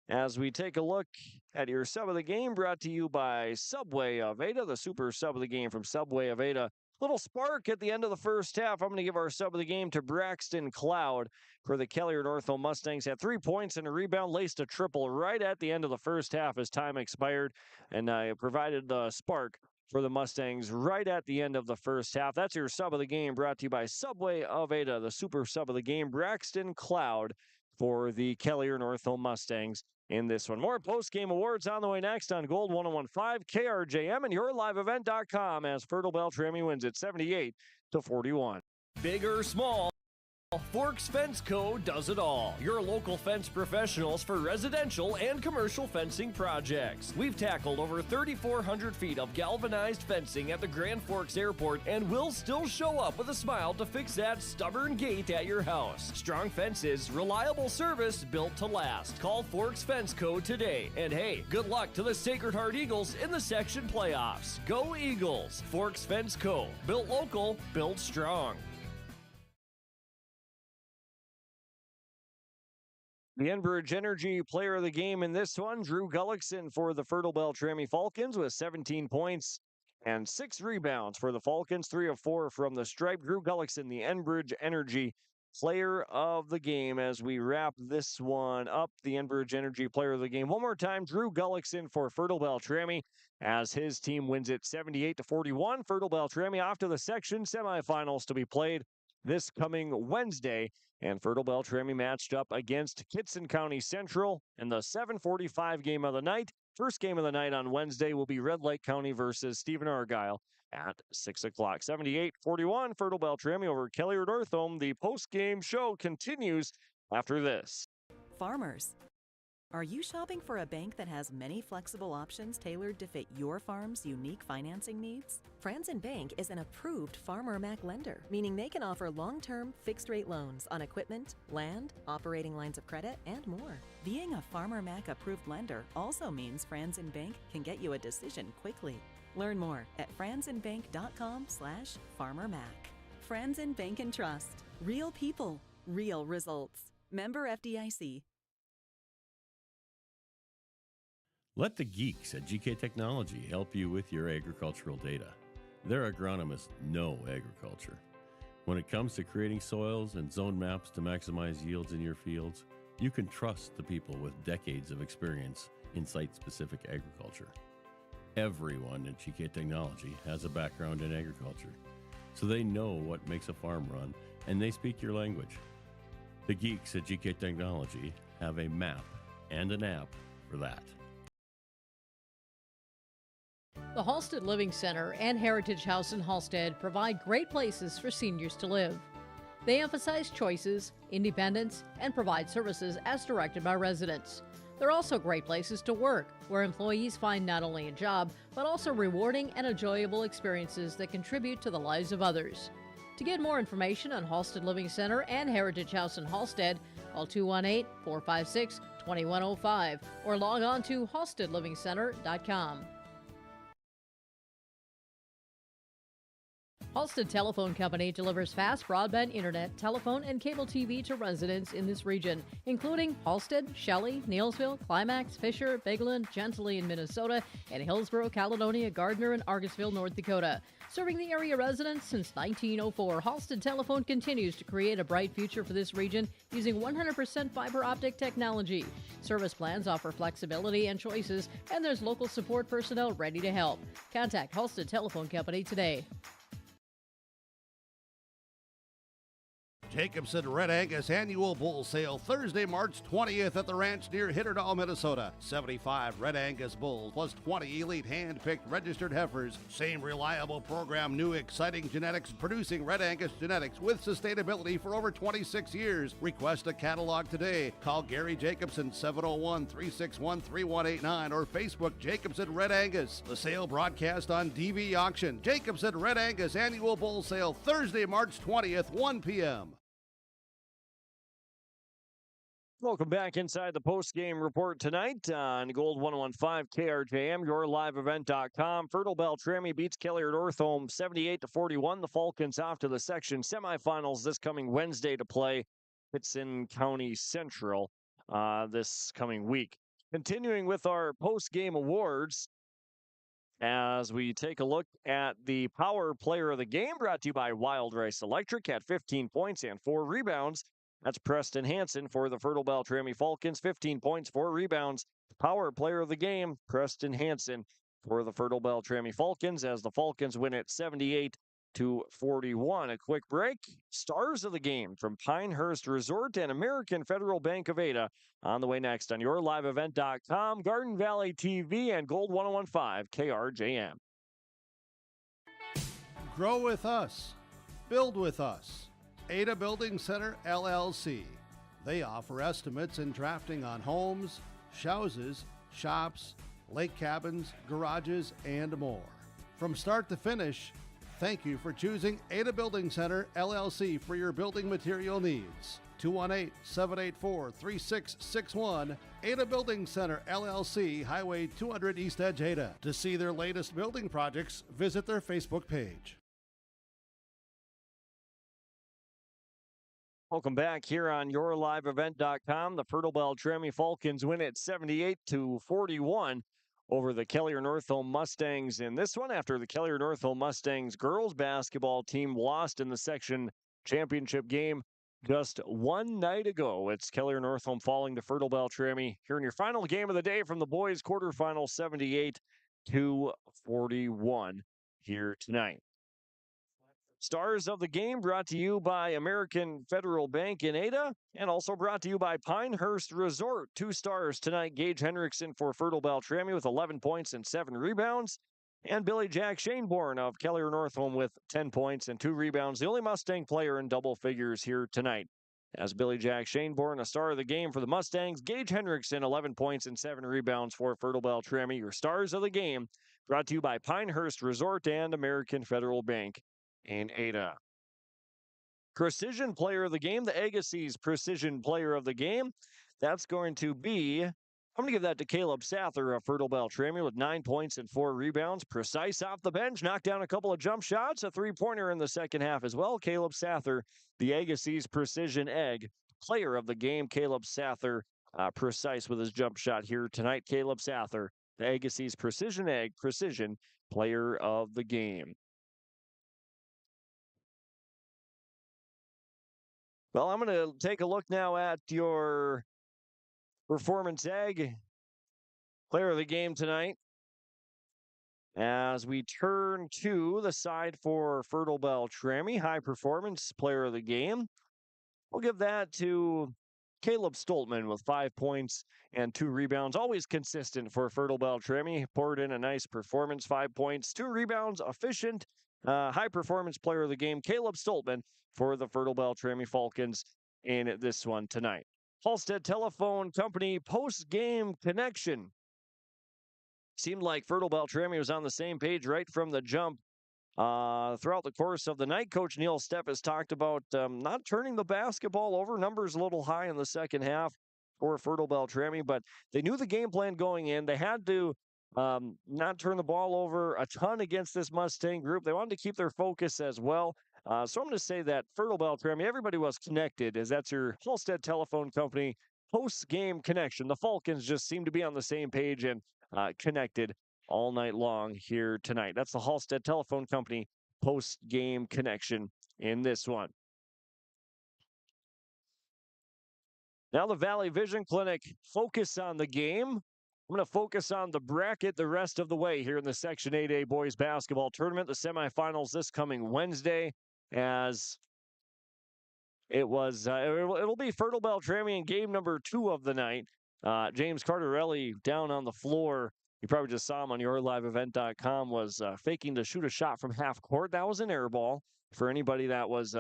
As we take a look at your sub of the game, brought to you by Subway of Ada, the super sub of the game from Subway of Ada. Little spark at the end of the first half. I'm going to give our sub of the game to Braxton Cloud for the Kelliher Northome Mustangs. Had 3 points and a rebound, laced a triple right at the end of the first half as time expired, and provided the spark for the Mustangs right at the end of the first half. That's your sub of the game, brought to you by Subway of Ada, the super sub of the game, Braxton Cloud for the Kelliher Northome Mustangs in this one. More post-game awards on the way next on Gold 101.5 KRJM and yourliveevent.com as Fertile-Beltrami wins it 78-41. Big or small, Forks Fence Co. does it all. Your local fence professionals for residential and commercial fencing projects. We've tackled over 3,400 feet of galvanized fencing at the Grand Forks Airport and will still show up with a smile to fix that stubborn gate at your house. Strong fences, reliable service built to last. Call Forks Fence Co. today. And hey, good luck to the Sacred Heart Eagles in the section playoffs. Go Eagles! Forks Fence Co. Built local, built strong. The Enbridge Energy player of the game in this one, Drew Gullickson for the Fertile-Beltrami Falcons with 17 points and 6 rebounds for the Falcons, 3 of 4 from the stripe. Drew Gullickson, the Enbridge Energy player of the game as we wrap this one up. The Enbridge Energy player of the game. One more time, Drew Gullickson for Fertile-Beltrami as his team wins it 78-41. Fertile-Beltrami off to the section semifinals to be played this coming Wednesday. And Fertile-Beltrami matched up against Kitson County Central in the 7:45 game of the night. First game of the night on Wednesday will be Red Lake County versus Stephen Argyle at 6 o'clock. 78-41, Fertile-Beltrami over Kelliher Northome. The post-game show continues after this. Farmers, are you shopping for a bank that has many flexible options tailored to fit your farm's unique financing needs? Franzen Bank is an approved Farmer Mac lender, meaning they can offer long-term, fixed-rate loans on equipment, land, operating lines of credit, and more. Being a Farmer Mac approved lender also means Franzen Bank can get you a decision quickly. Learn more at franzenbank.com/farmermac. Franzen Bank and Trust. Real people, real results. Member FDIC. Let the geeks at GK Technology help you with your agricultural data. Their agronomists know agriculture. When it comes to creating soils and zone maps to maximize yields in your fields, you can trust the people with decades of experience in site-specific agriculture. Everyone at GK Technology has a background in agriculture, so they know what makes a farm run, and they speak your language. The geeks at GK Technology have a map and an app for that. The Halstead Living Center and Heritage House in Halstead provide great places for seniors to live. They emphasize choices, independence, and provide services as directed by residents. They're also great places to work, where employees find not only a job, but also rewarding and enjoyable experiences that contribute to the lives of others. To get more information on Halstead Living Center and Heritage House in Halstead, call 218-456-2105 or log on to halsteadlivingcenter.com. Halstead Telephone Company delivers fast broadband internet, telephone, and cable TV to residents in this region, including Halstead, Shelley, Neilsville, Climax, Fisher, Bigland, Gentilly in Minnesota, and Hillsborough, Caledonia, Gardner, and Argosville, North Dakota. Serving the area residents since 1904, Halstead Telephone continues to create a bright future for this region using 100% fiber optic technology. Service plans offer flexibility and choices, and there's local support personnel ready to help. Contact Halstead Telephone Company today. Jacobson Red Angus Annual Bull Sale Thursday, March 20th at the ranch near Hitterdall, Minnesota. 75 Red Angus bulls plus 20 elite hand-picked registered heifers. Same reliable program, new exciting genetics, producing Red Angus genetics with sustainability for over 26 years. Request a catalog today. Call Gary Jacobson 701-361-3189 or Facebook Jacobson Red Angus. The sale broadcast on DV Auction. Jacobson Red Angus Annual Bull Sale Thursday, March 20th, 1 p.m. Welcome back inside the post-game report tonight on Gold 115 KRJM, yourliveevent.com. Fertile-Beltrami beats Kelliher Northome 78-41. The Falcons off to the section semifinals this coming Wednesday to play Pittston County Central this coming week. Continuing with our post-game awards, as we take a look at the Power Player of the Game, brought to you by Wild Rice Electric at 15 points and 4 rebounds. That's Preston Hansen for the Fertile-Beltrami Falcons, 15 points, 4 rebounds. Power Player of the Game, Preston Hansen for the Fertile-Beltrami Falcons, as the Falcons win it 78-41. A quick break. Stars of the Game from Pinehurst Resort and American Federal Bank of Ada on the way next on yourliveevent.com, Garden Valley TV, and Gold 1015 KRJM. Grow with us. Build with us. Ada Building Center, LLC. They offer estimates and drafting on homes, houses, shops, lake cabins, garages, and more. From start to finish, thank you for choosing Ada Building Center, LLC for your building material needs. 218-784-3661. Ada Building Center, LLC, Highway 200 East Edge, Ada. To see their latest building projects, visit their Facebook page. Welcome back here on yourliveevent.com. The Fertile-Beltrami Falcons win it 78-41 over the Kelliher Northome Mustangs in this one, after the Kelliher Northome Mustangs girls basketball team lost in the section championship game just one night ago. It's Kelliher Northome falling to Fertile-Beltrami here in your final game of the day from the boys quarterfinal, 78-41 here tonight. Stars of the Game brought to you by American Federal Bank in Ada, and also brought to you by Pinehurst Resort. 2 stars tonight. Gage Hendrickson for Fertile-Beltrami with 11 points and 7 rebounds. And Billy Jack Shaneborn of Kelliher Northome with 10 points and 2 rebounds. The only Mustang player in double figures here tonight. As Billy Jack Shaneborn, a star of the game for the Mustangs. Gage Hendrickson, 11 points and 7 rebounds for Fertile-Beltrami. Your Stars of the Game brought to you by Pinehurst Resort and American Federal Bank in Ada. Precision Player of the Game, the Agassiz Precision Player of the Game. That's going to be, I'm going to give that to Caleb Sather of Fertile-Beltrami with 9 points and 4 rebounds. Precise off the bench, knocked down a couple of jump shots, a 3-pointer in the second half as well. Caleb Sather, the Agassiz Precision Egg Player of the Game. Caleb Sather, precise with his jump shot here tonight. Caleb Sather, the Agassiz Precision Egg Precision Player of the Game. Well, I'm going to take a look now at your Performance Egg Player of the Game tonight, as we turn to the side for Fertile-Beltrami. High Performance Player of the Game, we'll give that to Caleb Stoltman with 5 points and 2 rebounds. Always consistent for Fertile-Beltrami. Poured in a nice performance, 5 points, 2 rebounds, efficient. High Performance Player of the Game, Caleb Stoltman for the Fertile-Beltrami Falcons in this one tonight. Halstead Telephone Company post-game connection. Seemed like Fertile-Beltrami was on the same page right from the jump. Throughout the course of the night, Coach Neil Stepp has talked about not turning the basketball over. Numbers a little high in the second half for Fertile-Beltrami, but they knew the game plan going in. They had to not turn the ball over a ton against this Mustang group. They wanted to keep their focus as well. So I'm going to say that Fertile-Beltrami, everybody was connected, as that's your Halstead Telephone Company post-game connection. The Falcons just seem to be on the same page and connected all night long here tonight. That's the Halstead Telephone Company post-game connection in this one. Now the Valley Vision Clinic focus on the game. I'm going to focus on the bracket the rest of the way here in the Section 8A Boys Basketball Tournament. The semifinals this coming Wednesday, as It'll be Fertile-Beltrami in game number 2 of the night. James Cardarelli down on the floor. You probably just saw him on yourliveevent.com, was faking to shoot a shot from half court. That was an air ball for anybody that was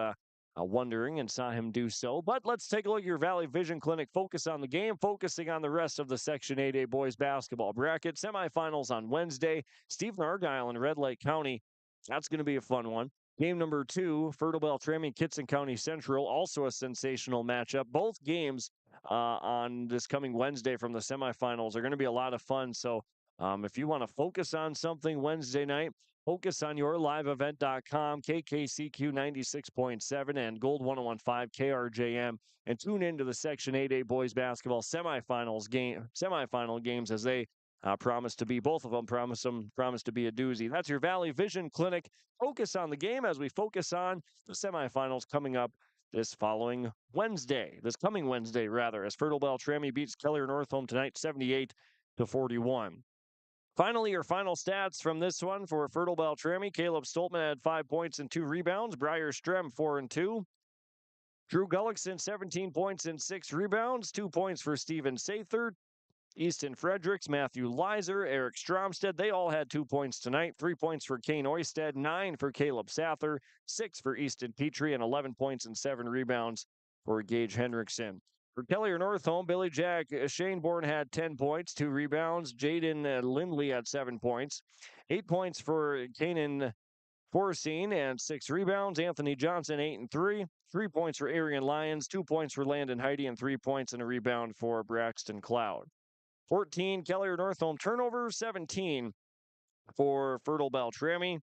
wondering and saw him do so. But let's take a look at your Valley Vision Clinic focus on the game, focusing on the rest of the Section 8A boys basketball bracket. Semifinals on Wednesday. Stephen Argyle in Red Lake County. That's going to be a fun one. Game number 2, Fertile-Beltrami, Kitson County Central, also a sensational matchup. Both games on this coming Wednesday from the semifinals are going to be a lot of fun. So if you want to focus on something Wednesday night, focus on yourliveevent.com, KKCQ 96.7 and Gold 101.5 KRJM, and tune into the Section 8A boys basketball semifinal games as they promise to be, both of them promise to be a doozy. That's your Valley Vision Clinic. Focus on the game as we focus on the semifinals coming up this coming Wednesday, as Fertile-Beltrami beats Kelliher Northome tonight, 78-41. Finally, your final stats from this one for Fertile-Beltrami. Caleb Stoltman had 5 points and 2 rebounds. Briar Strem 4 and 2. Drew Gullickson 17 points and 6 rebounds. 2 points for Steven Sather. Easton Fredericks, Matthew Leiser, Eric Stromstead, they all had 2 points tonight. 3 points for Kane Oysted, 9 for Caleb Sather, 6 for Easton Petrie, and 11 points and 7 rebounds for Gage Hendrickson. For Kelliher Northome, Billy Jack Shaneborn had 10 points, 2 rebounds. Jaden Lindley had 7 points. 8 points for Kanan Forcine and 6 rebounds. Anthony Johnson, 8 and 3. 3 points for Arian Lyons, 2 points for Landon Heidi, and 3 points and a rebound for Braxton Cloud. 14 Kelliher Northome turnovers, 17 for Fertile-Beltrami.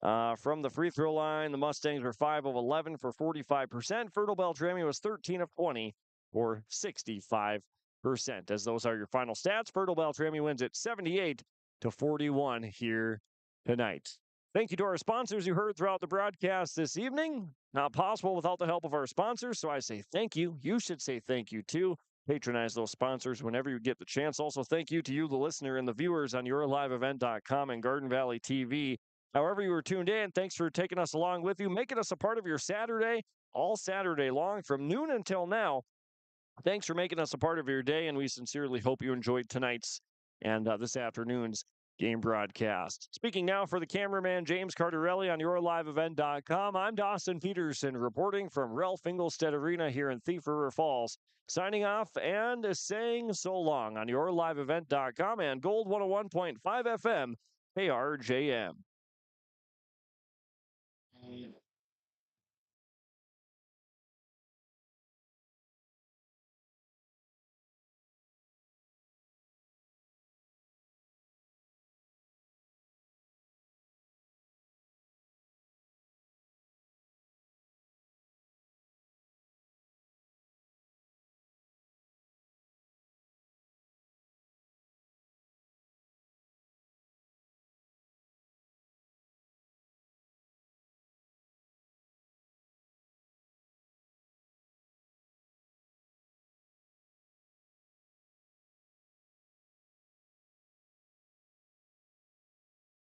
From the free throw line, the Mustangs were 5 of 11 for 45%. Fertile-Beltrami was 13 of 20 for 65%. As those are your final stats, Fertile-Beltrami wins it 78-41 here tonight. Thank you to our sponsors you heard throughout the broadcast this evening. Not possible without the help of our sponsors, so I say thank you. You should say thank you too. Patronize those sponsors whenever you get the chance. Also, thank you to you, the listener, and the viewers on yourliveevent.com and Garden Valley TV. However you were tuned in, thanks for taking us along with you, making us a part of your Saturday, all Saturday long from noon until now. Thanks for making us a part of your day, and we sincerely hope you enjoyed tonight's and this afternoon's game broadcast. Speaking now for the cameraman, James Cardarelli on yourliveevent.com, I'm Dawson Peterson reporting from Ralph Engelstead Arena here in Thief River Falls. Signing off and saying so long on yourliveevent.com and Gold 101.5 FM, KRJM.